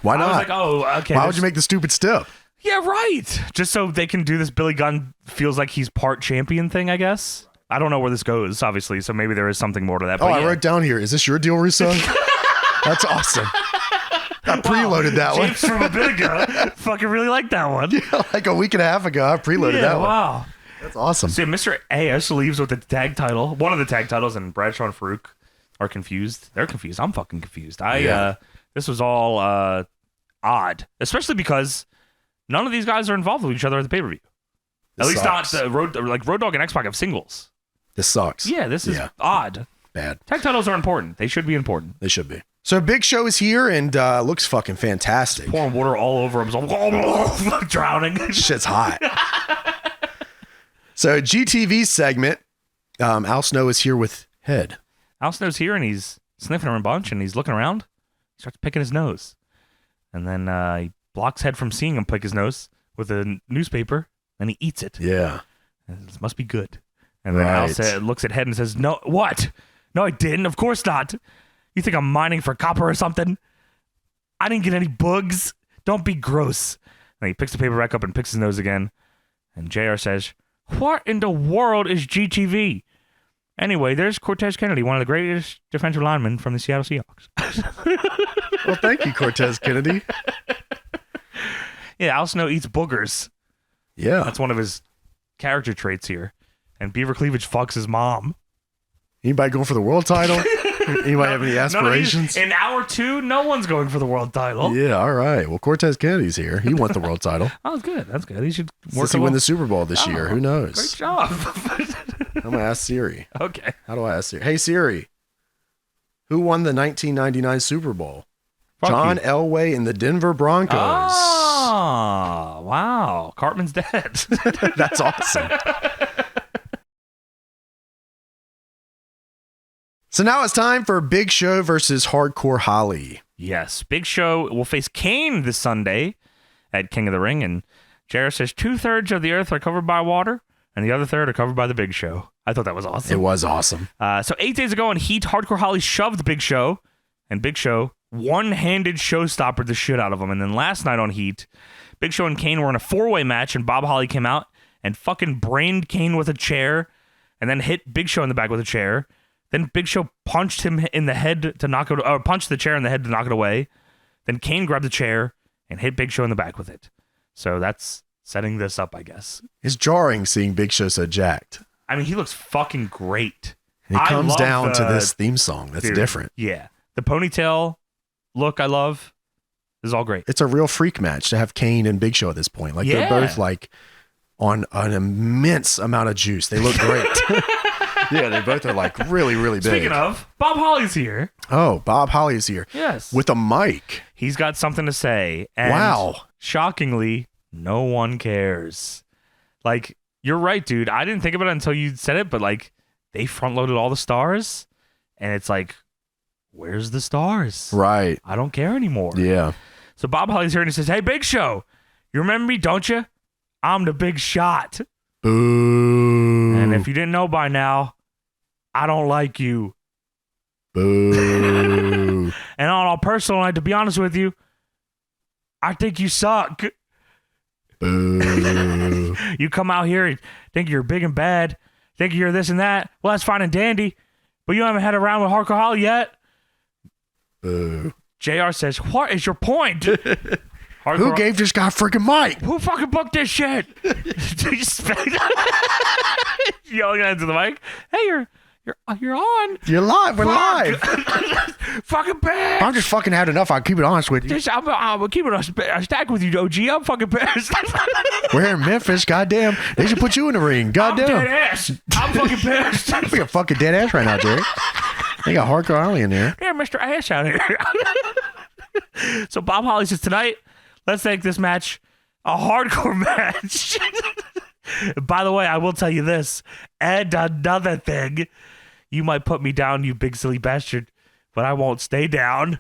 Why not? I was like, oh, okay. Why would you make the stupid step? Yeah, right. Just so they can do this Billy Gunn feels like he's part champion thing, I guess. I don't know where this goes, obviously, so maybe there is something more to that. But I wrote down here, is this your deal, Russo? That's awesome. I preloaded that one. James from a bit ago fucking really liked that one. Yeah, like a week and a half ago, I preloaded that one. Wow. That's awesome. So Mr. AS leaves with the tag title, one of the tag titles, and Bradshaw and Farouk are confused. They're confused. I'm fucking confused. This was all odd, especially because none of these guys are involved with each other at the pay-per-view. At least not Road Dogg and X-Pac have singles. This sucks. Yeah, this is odd. Bad. Tag titles are important. They should be important. They should be. So Big Show is here and looks fucking fantastic. Pouring water all over him. So, drowning. Shit's hot. So GTV segment, Al Snow is here with Head. Al Snow's here and he's sniffing around a bunch and he's looking around. He starts picking his nose. And then he blocks Head from seeing him pick his nose with a newspaper. Then he eats it. Yeah. This must be good. And then Al looks at Head and says, no, what? No, I didn't. Of course not. You think I'm mining for copper or something? I didn't get any bugs. Don't be gross. And he picks the paper back up and picks his nose again. And JR says, what in the world is GTV? Anyway, there's Cortez Kennedy, one of the greatest defensive linemen from the Seattle Seahawks. Well, thank you, Cortez Kennedy. Yeah, Al Snow eats boogers. Yeah. That's one of his character traits here. And Beaver Cleavage fucks his mom. Anybody going for the world title? Anybody have any aspirations? In hour 2, no one's going for the world title. Yeah, all right. Well, Cortez Kennedy's here. He won the world title. Oh, that's good. That's good. He should work. Does he win the Super Bowl this year? Who knows? Great job. I'm going to ask Siri. Okay. How do I ask Siri? Hey, Siri. Who won the 1999 Super Bowl? Fuck John you. Elway and the Denver Broncos. Oh, wow. Cartman's dead. That's awesome. So now it's time for Big Show versus Hardcore Holly. Yes. Big Show will face Kane this Sunday at King of the Ring. And JR says 2/3 of the earth are covered by water and the other third are covered by the Big Show. I thought that was awesome. It was awesome. So 8 days ago in Heat, Hardcore Holly shoved Big Show, and Big Show one-handed showstoppered the shit out of him. And then last night on Heat, Big Show and Kane were in a 4-way match, and Bob Holly came out and fucking brained Kane with a chair and then hit Big Show in the back with a chair. Then Big Show punched him in the head to knock it, or punched the chair in the head to knock it away. Then Kane grabbed the chair and hit Big Show in the back with it. So that's setting this up, I guess. It's jarring seeing Big Show so jacked. I mean, he looks fucking great. And it comes love down to this theme song that's dude, different. Yeah. The ponytail look I love. This is all great. It's a real freak match to have Kane and Big Show at this point. Like Yeah. they're both like on an immense amount of juice. They look great. Yeah, they both are like really, really big. Speaking of, Bob Holly's here. Oh, Bob Holly is here. Yes. With a mic. He's got something to say. And Wow. shockingly, no one cares. Like, you're right, dude. I didn't think about it until you said it, but like, they front loaded all the stars, and it's like, where's the stars? Right. I don't care anymore. Yeah. So Bob Holly's here and he says, hey, Big Show, you remember me, don't you? I'm the Big Shot. Boo. And if you didn't know by now, I don't like you. Boo. And on a personal note, to be honest with you, I think you suck. Boo. You come out here and think you're big and bad, think you're this and that. Well, that's fine and dandy, but you haven't had a round with Hardcore Holly yet. Boo. JR says, what is your point? Who gave this guy a freaking mic? Who fucking booked this shit? Yelling into the mic. Hey, you're on. You're live. We're live. Fucking bad. I'm just fucking had enough. I'll keep it honest with you. I'm keeping a stack with you, OG. I'm fucking pissed. We're here in Memphis. Goddamn. They should put you in the ring. I'm Goddamn. dead ass. I'm fucking pissed. I feel fucking dead ass right now, Jerry. They got Hardcore Holly in there. Yeah, Mr. Ass out here. So Bob Holly says, tonight, let's make this match a hardcore match. By the way, I will tell you this. And another thing. You might put me down, you big silly bastard, but I won't stay down.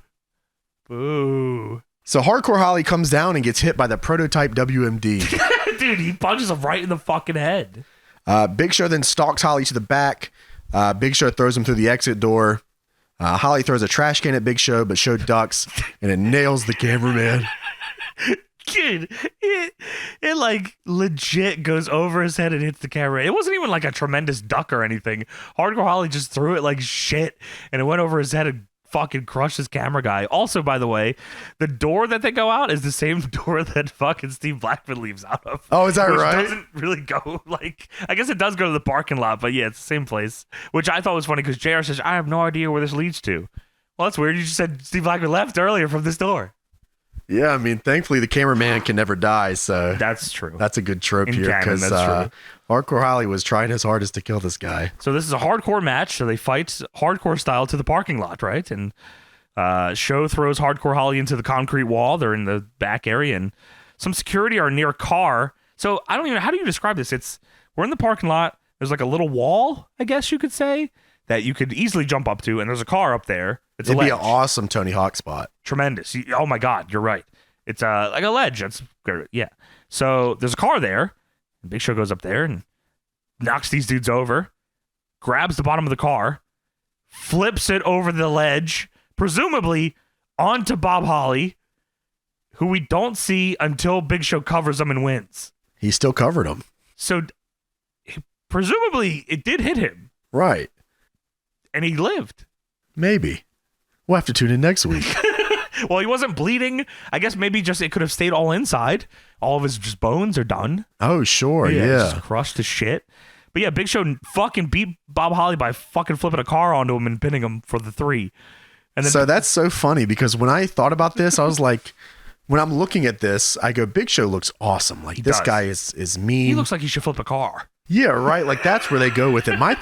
Boo. So Hardcore Holly comes down and gets hit by the prototype WMD. Dude, he punches him right in the fucking head. Big Show then stalks Holly to the back. Big Show throws him through the exit door. Holly throws a trash can at Big Show, but Show ducks, and it nails the cameraman. Dude, it like legit goes over his head and hits the camera. It wasn't even like a tremendous duck or anything. Hardcore Holly just threw it like shit, and it went over his head and fucking crushed his camera guy. Also, by the way, the door that they go out is the same door that fucking Steve Blackman leaves out of. Oh, is that which right? Doesn't really go like. I guess it does go to the parking lot, but yeah, it's the same place. Which I thought was funny because JR says, "I have no idea where this leads to." Well, that's weird. You just said Steve Blackman left earlier from this door. Yeah, I mean, thankfully the cameraman can never die, so That's true. that's a good trope In here canon, because that's Hardcore Holly was trying his hardest to kill this guy. So this is a hardcore match. So they fight hardcore style to the parking lot, right? And Show throws Hardcore Holly into the concrete wall. They're in the back area, and some security are near a car. So I don't even. How do you describe this? We're in the parking lot. There's like a little wall, I guess you could say, that you could easily jump up to, and there's a car up there. It's It'd a be ledge. an awesome Tony Hawk spot. Tremendous. Oh my God, you're right. It's like a ledge. That's great. Yeah. So there's a car there. And Big Show goes up there and knocks these dudes over, grabs the bottom of the car, flips it over the ledge, presumably onto Bob Holly, who we don't see until Big Show covers him and wins. He still covered him. So presumably it did hit him. Right. And he lived. Maybe. We'll have to tune in next week. Well, he wasn't bleeding. I guess maybe just it could have stayed all inside. All of his just bones are done. Oh, sure. Yeah. Just crushed to shit. But yeah, Big Show fucking beat Bob Holly by fucking flipping a car onto him and pinning him for the 3. And then so that's so funny because when I thought about this, I was like, when I'm looking at this, I go, Big Show looks awesome. Like this guy is mean. He looks like he should flip a car. Yeah, right. Like that's where they go with it. My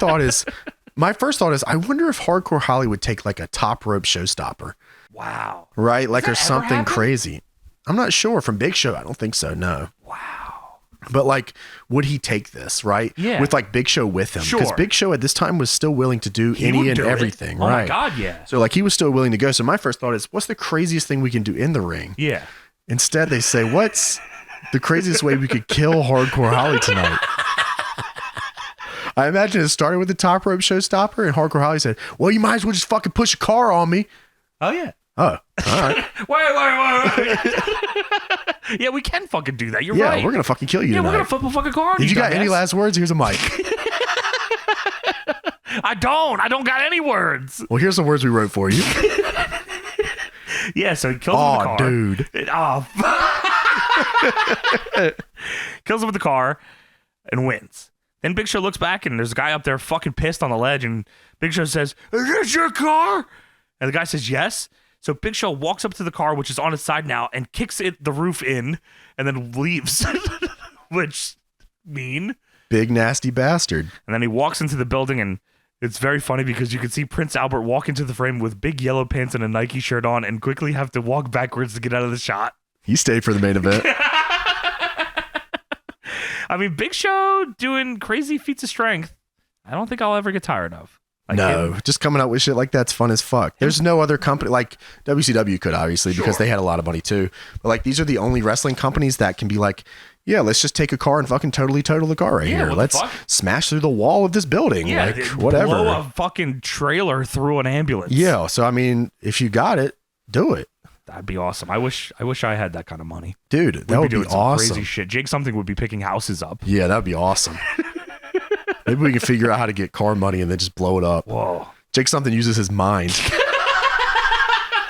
first thought is, I wonder if Hardcore Holly would take like a top rope showstopper. Wow. Right? Like or something happen? crazy. I'm not sure. From Big Show, I don't think so. No. Wow. But like, would he take this? Right? Yeah. With like Big Show with him, because Sure. Big Show at this time was still willing to do He any would and do it. everything. Oh right? my God, yeah. So like he was still willing to go. So my first thought is, what's the craziest thing we can do in the ring? Yeah. Instead, they say, what's the craziest way we could kill Hardcore Holly tonight? I imagine it started with the top rope showstopper, and Hardcore Holly said, well, you might as well just fucking push a car on me. Oh, yeah. Oh, all right. wait. Yeah, we can fucking do that. You're Yeah, right. we're going to fucking kill you Yeah, tonight. we're going to flip a fucking car on If you got any dumbass. last words, here's a mic. I don't got any words. Well, here's the words we wrote for you. Yeah, so he kills him with the car. Dude. Kills him with the car and wins. Then Big Show looks back and there's a guy up there fucking pissed on the ledge, and Big Show says, is this your car? And the guy says yes. So Big Show walks up to the car, which is on its side now, and kicks the roof in and then leaves. Which mean Big nasty bastard. And then he walks into the building, and it's very funny because you can see Prince Albert walk into the frame with big yellow pants and a Nike shirt on and quickly have to walk backwards to get out of the shot. He stayed for the main event. I mean, Big Show doing crazy feats of strength, I don't think I'll ever get tired of. Like no, just coming out with shit like that's fun as fuck. There's no other company, like WCW could obviously, because they had a lot of money too. But like these are the only wrestling companies that can be like, yeah, let's just take a car and fucking totally total the car right here. Let's smash through the wall of this building. Yeah, like whatever. Blow a fucking trailer through an ambulance. Yeah, so I mean, if you got it, do it. That'd be awesome. I wish I had that kind of money. Dude, that would be doing some awesome. crazy shit. Jake something would be picking houses up. Yeah, that would be awesome. Maybe we can figure out how to get car money and then just blow it up. Whoa. Jake something uses his mind.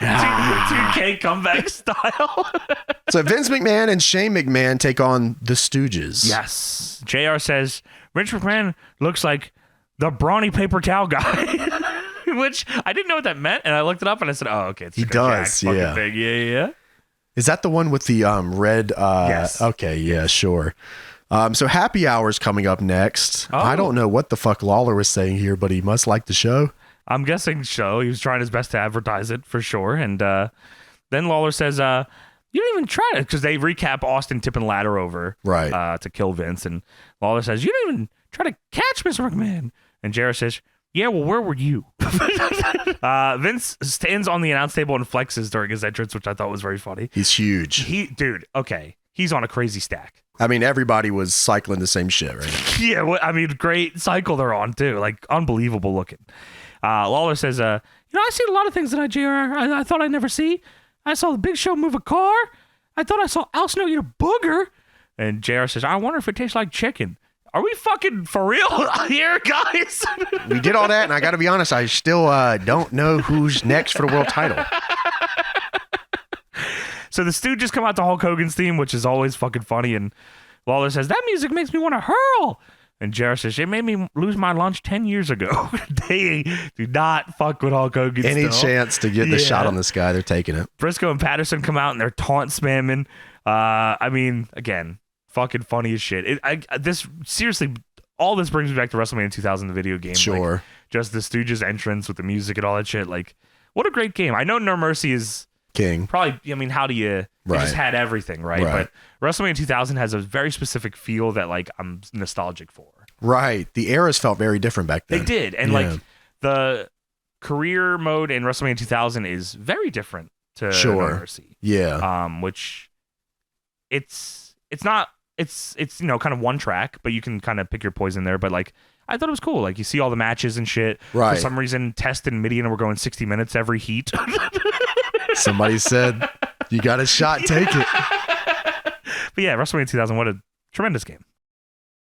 2K comeback style. So Vince McMahon and Shane McMahon take on the Stooges. Yes. JR says, Rich McMahon looks like the brawny paper towel guy. Which I didn't know what that meant, and I looked it up and I said, oh, okay. It's he like does, a yeah. Thing. Yeah. Is that the one with the red? Yes. Okay, yeah, sure. So Happy Hour's coming up next. Oh. I don't know what the fuck Lawler was saying here, but he must like the show. I'm guessing so. He was trying his best to advertise it for sure. And then Lawler says, you didn't even try it, because they recap Austin tipping ladder over to kill Vince. And Lawler says, you didn't even try to catch Mr. McMahon. And JR says, yeah, well, where were you? Vince stands on the announce table and flexes during his entrance, which I thought was very funny. He's huge. He's on a crazy stack. I mean, everybody was cycling the same shit, right? Yeah, I mean, great cycle they're on, too. Like, unbelievable looking. Lawler says, I seen a lot of things that I thought I'd never see. I saw the Big Show move a car. I thought I saw Al Snow eat a booger. And JR says, I wonder if it tastes like chicken. Are we fucking for real here, guys? We did all that, and I got to be honest, I still don't know who's next for the world title. So the Stooges come out to Hulk Hogan's theme, which is always fucking funny, and Lawler says, that music makes me want to hurl. And Jarrett says, it made me lose my lunch 10 years ago. They do not fuck with Hulk Hogan Any still. chance to get the shot on this guy, they're taking it. Briscoe and Patterson come out and they're taunt spamming. I mean, again, fucking funny as shit. This seriously, all this brings me back to WrestleMania 2000, the video game. Sure. Like, just the Stooges entrance with the music and all that shit. Like, what a great game. I know No Mercy is king. Probably, I mean, how do you... They just had everything, right? But WrestleMania 2000 has a very specific feel that, like, I'm nostalgic for. Right. The eras felt very different back then. They did. And, like, the career mode in WrestleMania 2000 is very different to No Mercy. Yeah. Which... It's not it's kind of one track, but you can kind of pick your poison there. But like, I thought it was cool. Like, you see all the matches and shit. Right. For some reason, Test and Midian were going 60 minutes every heat. Somebody said, you got a shot, take it. But yeah, WrestleMania 2000, what a tremendous game.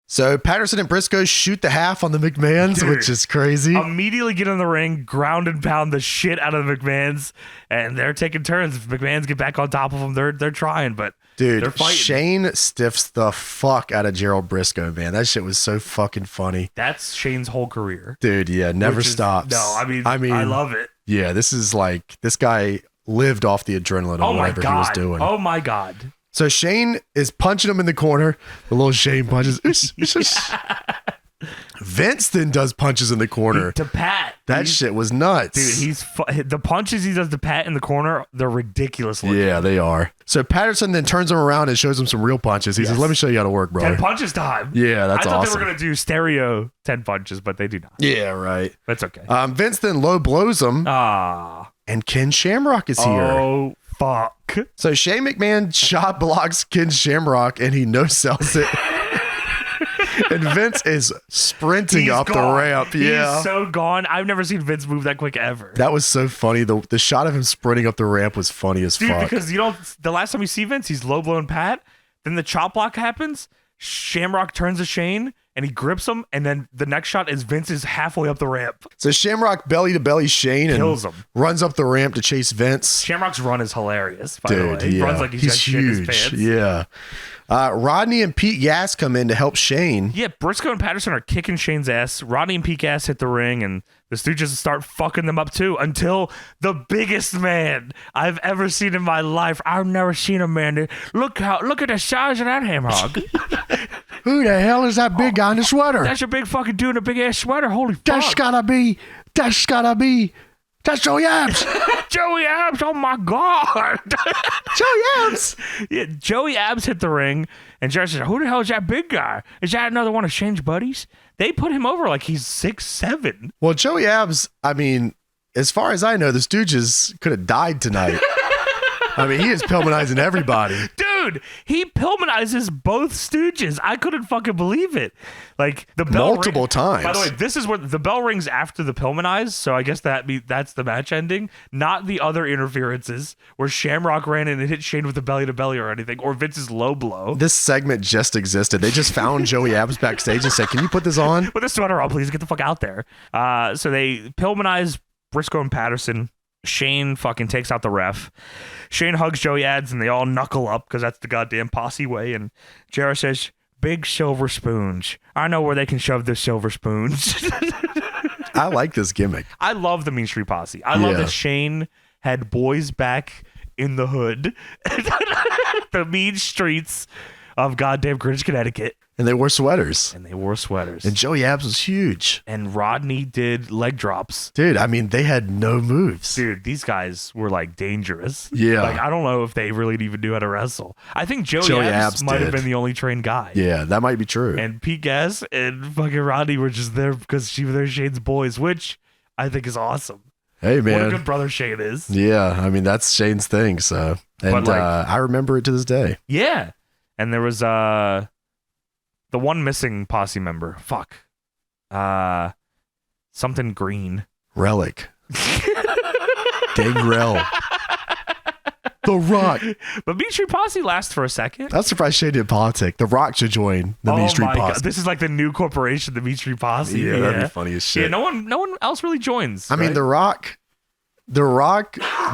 So Patterson and Briscoe shoot the half on the McMahons, Dude, which is crazy. Immediately get in the ring, ground and pound the shit out of the McMahons, and they're taking turns. If McMahons get back on top of them, they're trying, but Dude, they're fighting. Shane stiffs the fuck out of Gerald Briscoe, man. That shit was so fucking funny. That's Shane's whole career. Dude, yeah, never stops. No, I mean, I love it. Yeah, this guy lived off the adrenaline of whatever he was doing. Oh my God. So Shane is punching him in the corner. The little Shane punches. Vince then does punches in the corner. To Pat. That shit was nuts. Dude, the punches he does to Pat in the corner, they're ridiculous looking. Yeah, they are. So Patterson then turns him around and shows him some real punches. He says, let me show you how to work, brother. 10 punches time. Yeah, that's awesome. I thought they were going to do stereo 10 punches, but they do not. Yeah, right. That's okay. Vince then low blows him. And Ken Shamrock is here. Oh, fuck. So Shane McMahon shot blocks Ken Shamrock and he no-sells it. And Vince is sprinting up the ramp. Yeah. He's so gone. I've never seen Vince move that quick ever. That was so funny. The shot of him sprinting up the ramp was funny as fuck. Because the last time you see Vince, he's low blowing Pat. Then the chop block happens. Shamrock turns to Shane and he grips him. And then the next shot is Vince is halfway up the ramp. So Shamrock belly to belly Shane and kills him. Runs up the ramp to chase Vince. Shamrock's run is hilarious, by the way. Dude, He yeah. runs like he's got shit in his pants. Yeah. Rodney and Pete Gas come in to help Shane. Yeah, Briscoe and Patterson are kicking Shane's ass. Rodney and Pete Gas hit the ring, and the Stooges start fucking them up too until the biggest man I've ever seen in my life. I've never seen a man. Look at the size of that ham hog. Who the hell is that big guy in the sweater? That's a big fucking dude in a big ass sweater. Holy fuck. That's gotta be. That's Joey Abs. Joey Abs, oh my God. Joey Abs. Yeah, Joey Abs hit the ring, and Jared says, who the hell is that big guy? Is that another one of Shane's buddies? They put him over like he's 6'7". Well, Joey Abs, I mean, as far as I know, the Stooges could have died tonight. I mean, he is Pillmanizing everybody. Dude, he Pillmanizes both Stooges. I couldn't fucking believe it. Like, the bell multiple times. By the way, this is where the bell rings after the Pillmanize, so I guess that's the match ending, not the other interferences where Shamrock ran in and hit Shane with the belly to belly or anything, or Vince's low blow. This segment just existed. They just found Joey Abs backstage and said, can you put this on? Put the sweater on, please. Get the fuck out there. So they Pillmanize Briscoe and Patterson. Shane fucking takes out the ref. Shane hugs Joey Abs and they all knuckle up because that's the goddamn posse way. And Jarrett says, big silver spoons. I know where they can shove the silver spoons. I like this gimmick. I love the Mean Street Posse. I love that Shane had boys back in the hood. The mean streets of goddamn Greenwich, Connecticut. And they wore sweaters. And Joey Abs was huge. And Rodney did leg drops. Dude, I mean, they had no moves. Dude, these guys were like dangerous. Yeah. Like, I don't know if they really even knew how to wrestle. I think Joey Abs might have been the only trained guy. Yeah, that might be true. And Pete Gas and fucking Rodney were just there because they're Shane's boys, which I think is awesome. Hey, man. What a good brother Shane is. Yeah, I mean, that's Shane's thing, so. And I remember it to this day. Yeah. And there was the one missing posse member. Fuck. Something green. Relic. Gangrel. The Rock. But Mean Street Posse lasts for a second. I'm surprised Shane did politic. The Rock should join the Mean Street Posse. God. This is like the new corporation, the Mean Street Posse. Yeah, that'd be funny as shit. Yeah, no one else really joins. I mean, The Rock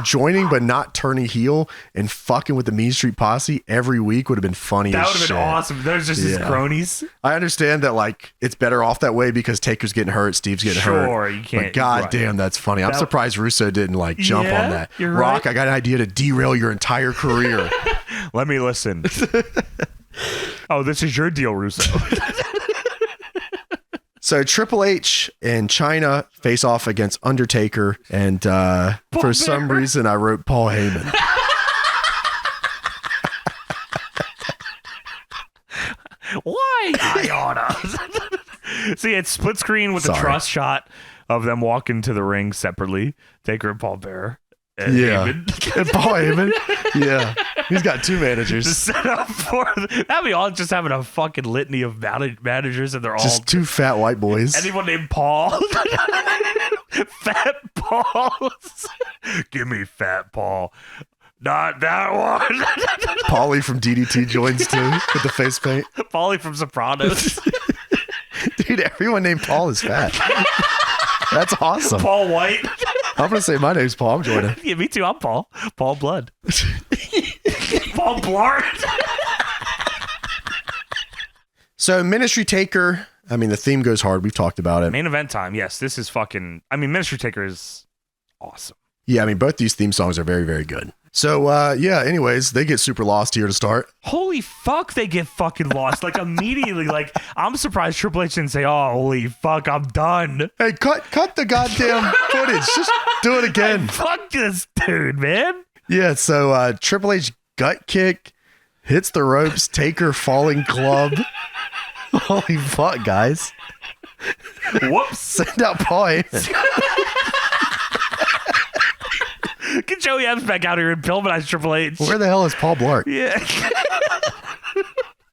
joining but not turning heel and fucking with the Mean Street Posse every week would have been funny that as shit. That would have been awesome. There's just his cronies. I understand that, like, it's better off that way because Taker's getting hurt, Steve's getting hurt. Sure, you can't. But goddamn, that's funny. I'm surprised Russo didn't, like, jump on that. right. Rock, I got an idea to derail your entire career. Let me listen. Oh, this is your deal, Russo. So Triple H and China face off against Undertaker, and for some reason I wrote Paul Heyman. Why? I oughta. See, it's split screen with a trust shot of them walking to the ring separately. Taker and Paul Bearer. And yeah. Heyman. And Paul Heyman. Yeah. He's got two to managers. set up for that'd be all just having a fucking litany of managers, and they're all Just two fat white boys. anyone named Paul. Fat Paul. Give me Fat Paul. Not that one. Paulie from DDT joins too with the face paint. Paulie from Sopranos. Dude, everyone named Paul is fat. That's awesome. Paul White. I'm going to say my name's Paul. I'm joining. Yeah, me too. I'm Paul. Paul Blood. Paul Blart. So Ministry Taker, I mean, the theme goes hard. We've talked about it. Main event time. Yes, this is fucking... I mean, Ministry Taker is awesome. Yeah, I mean, both these theme songs are very, very good. So, yeah, anyways, they get super lost here to start. Holy fuck, they get fucking lost. Like, immediately. Like, I'm surprised Triple H didn't say, oh, holy fuck, I'm done. Hey, cut the goddamn footage. Just do it again. Fuck this dude, man. Yeah, so Triple H gut kick, hits the ropes, Taker falling club. Holy fuck, guys. Whoops. Send out Paul Heyman. Get Joey Epps back out here and pilmanize Triple H. Where the hell is Paul Blart? Yeah.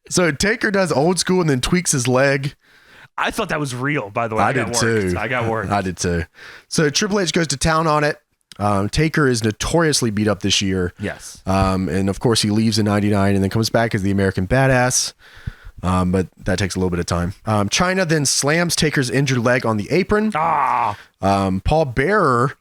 So Taker does old school and then tweaks his leg. I thought that was real, by the way. I did too. I got worked. I did too. So Triple H goes to town on it. Taker is notoriously beat up this year. Yes. And of course he leaves in 99 and then comes back as the American Badass. But that takes a little bit of time. China then slams Taker's injured leg on the apron. Paul Bearer,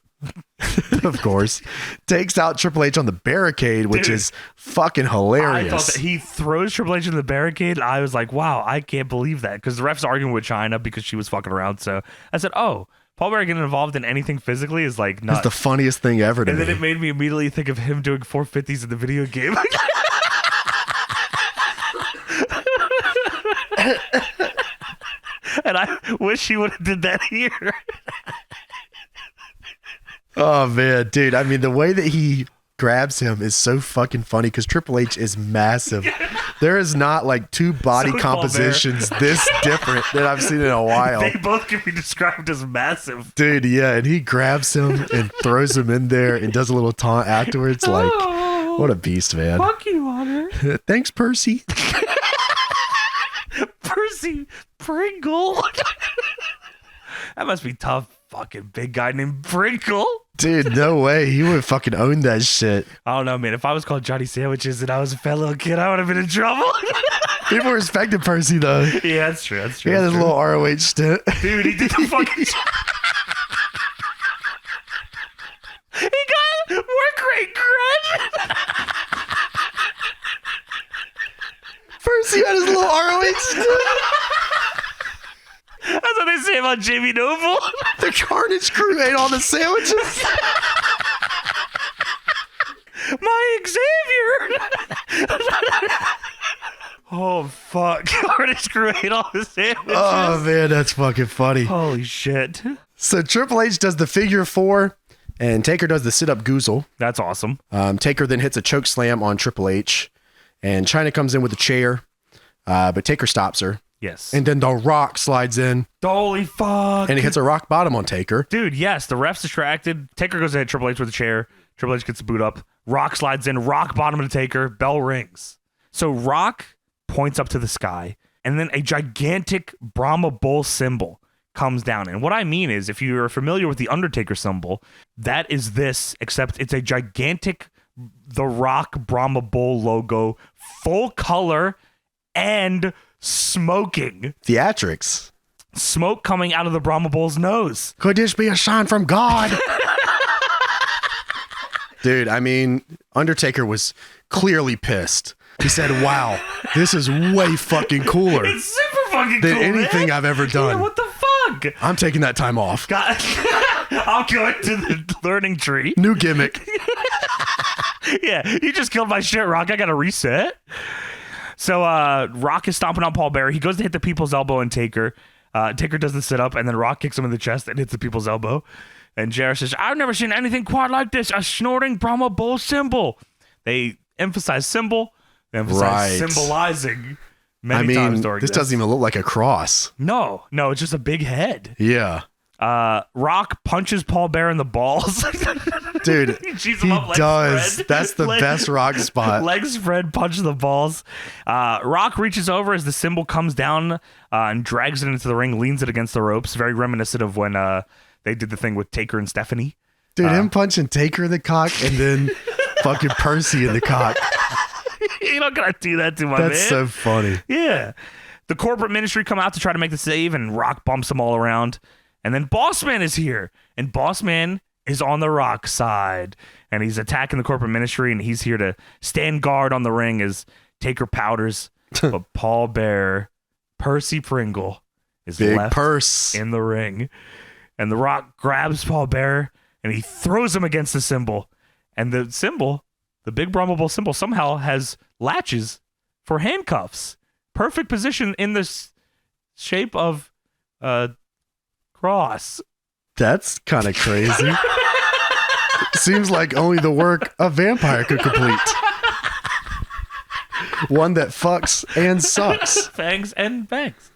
of course, takes out Triple H on the barricade, which is fucking hilarious. I thought that he throws Triple H in the barricade. I was like, wow, I can't believe that. Because the ref's arguing with China because she was fucking around. So I said, oh, Paul Bearer getting involved in anything physically is like nuts. It's the funniest thing ever to me. And then it made me immediately think of him doing 450s in the video game. And I wish he would have did that here. Oh man, dude. I mean, the way that he grabs him is so fucking funny because Triple H is massive. There is not like two body compositions this different that I've seen in a while. They both can be described as massive. Dude, yeah, and he grabs him and throws him in there and does a little taunt afterwards. Like, what a beast, man. Fuck you, Hunter. Thanks, Percy. Percy Pringle. That must be tough. Fucking big guy named Pringle. Dude, no way. He would fucking own that shit. I don't know, man. If I was called Johnny Sandwiches and I was a fat little kid, I would have been in trouble. People respected Percy, though. Yeah, that's true. That's true. He had his little ROH stint. Dude, he did the fucking... He got work rate cred. Percy had his little ROH stint. That's what they say about Jamie Noble. The Carnage crew ate all the sandwiches. My Xavier. Oh, fuck. Carnage crew ate all the sandwiches. Oh, man, that's fucking funny. Holy shit. So Triple H does the figure four, and Taker does the sit-up goozle. That's awesome. Taker then hits a choke slam on Triple H, and China comes in with a chair, but Taker stops her. Yes. And then The Rock slides in. Holy fuck. And he hits a rock bottom on Taker. Dude, yes. The ref's distracted. Taker goes ahead, Triple H with a chair. Triple H gets the boot up. Rock slides in. Rock bottom to Taker. Bell rings. So Rock points up to the sky. And then a gigantic Brahma Bull symbol comes down. And what I mean is, if you're familiar with the Undertaker symbol, that is this, except it's a gigantic The Rock Brahma Bull logo, full color, and smoking. Theatrics. Smoke coming out of the Brahma Bull's nose. Could this be a sign from God? Dude, I mean, Undertaker was clearly pissed. He said, wow, this is way fucking cooler It's super fucking than cool, anything man. I've ever done. Yeah, what the fuck? I'm taking that time off. God, I'm going to the learning tree. New gimmick. Yeah, you just killed my shit, Rock. I got to reset. So Rock is stomping on Paul Bearer. He goes to hit the people's elbow and Taker. Taker does the sit up, and then Rock kicks him in the chest and hits the people's elbow. And JR says, I've never seen anything quite like this. A snorting Brahma Bull symbol. They emphasize symbol. They emphasize symbolizing many times during this doesn't even look like a cross. No, it's just a big head. Yeah. Rock punches Paul Bearer in the balls. Dude, he does. Spread. That's the best Rock spot. Legs spread, punch the balls. Rock reaches over as the symbol comes down and drags it into the ring, leans it against the ropes. Very reminiscent of when they did the thing with Taker and Stephanie. Dude, him punching Taker in the cock and then fucking Percy in the cock. You don't gotta do that to my man. That's so funny. Yeah. The corporate ministry come out to try to make the save, and Rock bumps them all around. And then Bossman is here, and Bossman is on the Rock side, and he's attacking the corporate ministry, and he's here to stand guard on the ring as Taker powders. But Paul Bearer, Percy Pringle, is Big left purse in the ring. And the Rock grabs Paul Bearer, and he throws him against the symbol. And the symbol, the big Brahma Bull symbol, somehow has latches for handcuffs. Perfect position in this shape of cross. That's kind of crazy. Seems like only the work a vampire could complete. One that fucks and sucks. Fangs and bangs.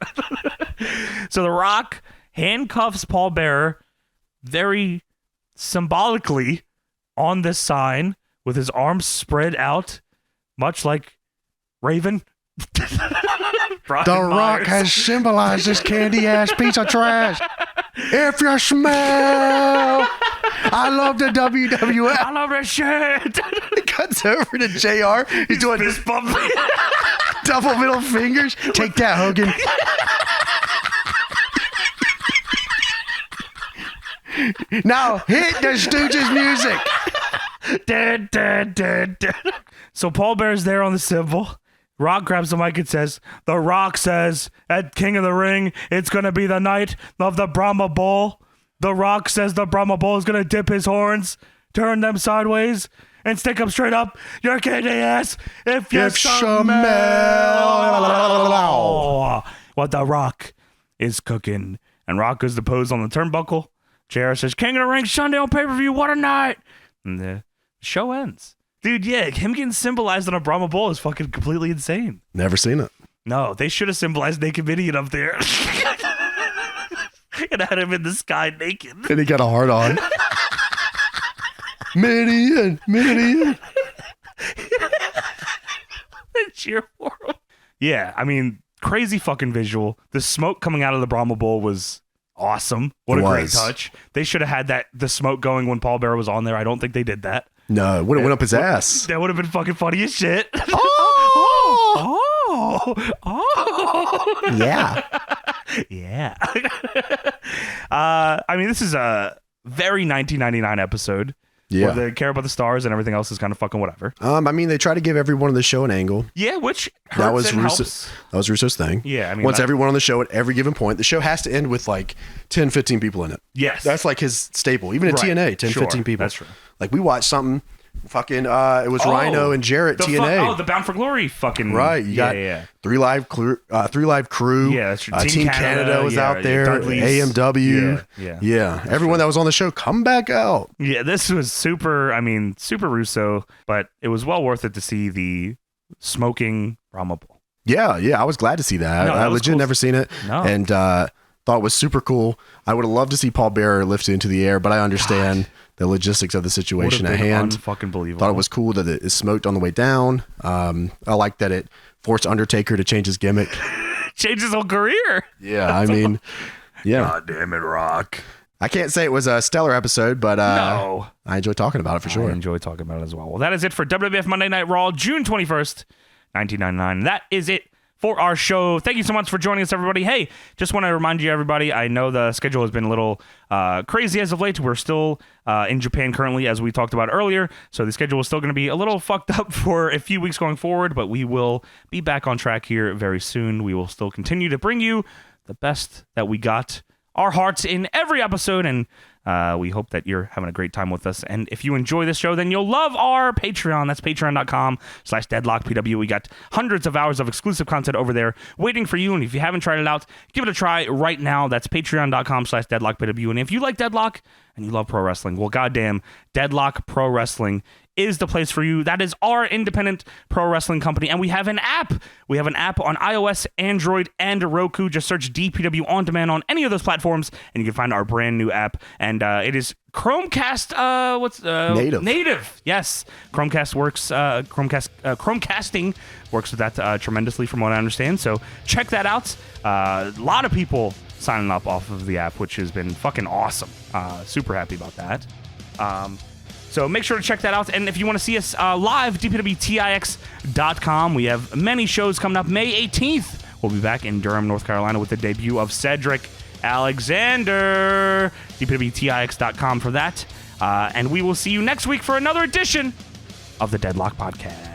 So the Rock handcuffs Paul Bearer very symbolically on this sign with his arms spread out, much like Raven. The Rock has symbolized this candy ass piece of trash. If you smell, I love the WWF. I love that shit. It cuts over to JR. He's doing Fist bump. double middle fingers. Take that, Hogan. Now hit the Stooges music. So Paul Bear's there on the symbol. Rock grabs the mic and says, "The Rock says at King of the Ring, it's going to be the night of the Brahma Bull. The Rock says the Brahma Bull is going to dip his horns, turn them sideways, and stick them straight up your candy ass if you smell what the Rock is cooking." And Rock goes to pose on the turnbuckle. JR says, "King of the Ring Sunday on pay-per-view, what a night." And the show ends. Dude, yeah, him getting symbolized on a Brahma Bull is fucking completely insane. Never seen it. No, they should have symbolized Naked Midian up there. And had him in the sky naked. And he got a heart on. Midian. Cheer for him. Yeah, I mean, crazy fucking visual. The smoke coming out of the Brahma Bull was awesome. What a great touch. They should have had the smoke going when Paul Bearer was on there. I don't think they did that. No, it would have went up his ass. That would have been fucking funny as shit. Yeah. Yeah. I mean, this is a very 1999 episode. Yeah. Where they care about the stars and everything else is kind of fucking whatever. I mean, they try to give everyone on the show an angle. Yeah, which hurts That was and Russo. helps. That was Russo's thing. Yeah, I mean, once everyone on the show at every given point, the show has to end with like 10, 15 people in it. Yes. That's like his staple. Even at TNA, 10, 15 people. That's true. Like we watched something fucking, it was Rhino and Jarrett TNA. The Bound for Glory fucking. Right. You got Three Live Crew. Yeah, that's true. Team Canada was out there. AMW. Yeah. Everyone that was on the show, come back out. Yeah, this was super Russo, but it was well worth it to see the smoking Brahma Bull. Yeah. I was glad to see that. No, I legit never seen it. No. And thought it was super cool. I would have loved to see Paul Bearer lifted into the air, but I understand the logistics of the situation at hand. Fucking believable. Thought it was cool that it smoked on the way down. I like that it forced Undertaker to change his gimmick. Change his whole career. Yeah, I mean, yeah. God damn it, Rock. I can't say it was a stellar episode, but no. I enjoy talking about it for sure. I enjoy talking about it as well. Well, that is it for WWF Monday Night Raw, June 21st, 1999. That is it for our show. Thank you so much for joining us, everybody. Hey, just want to remind you, everybody, I know the schedule has been a little crazy as of late. We're still in Japan currently, as we talked about earlier, so the schedule is still going to be a little fucked up for a few weeks going forward, but we will be back on track here very soon. We will still continue to bring you the best that we got, our hearts in every episode, and we hope that you're having a great time with us. And if you enjoy this show, then you'll love our Patreon. That's patreon.com/deadlockpw. We got hundreds of hours of exclusive content over there waiting for you. And if you haven't tried it out, give it a try right now. That's patreon.com/deadlockpw. And if you like Deadlock and you love pro wrestling, well, goddamn, Deadlock Pro Wrestling is the place for you. That is our independent pro wrestling company. And we have an app. We have an app on iOS, Android, and Roku. Just search DPW On Demand on any of those platforms, and you can find our brand new app. And it is Chromecast. Native. Yes, Chromecast works. Chromecasting works with that tremendously, from what I understand. So check that out. A lot of people signing up off of the app, which has been fucking awesome. Super happy about that. So make sure to check that out. And if you want to see us live, dpwtix.com. We have many shows coming up. May 18th, we'll be back in Durham, North Carolina with the debut of Cedric Alexander. dpwtix.com for that. And we will see you next week for another edition of the Deadlock Podcast.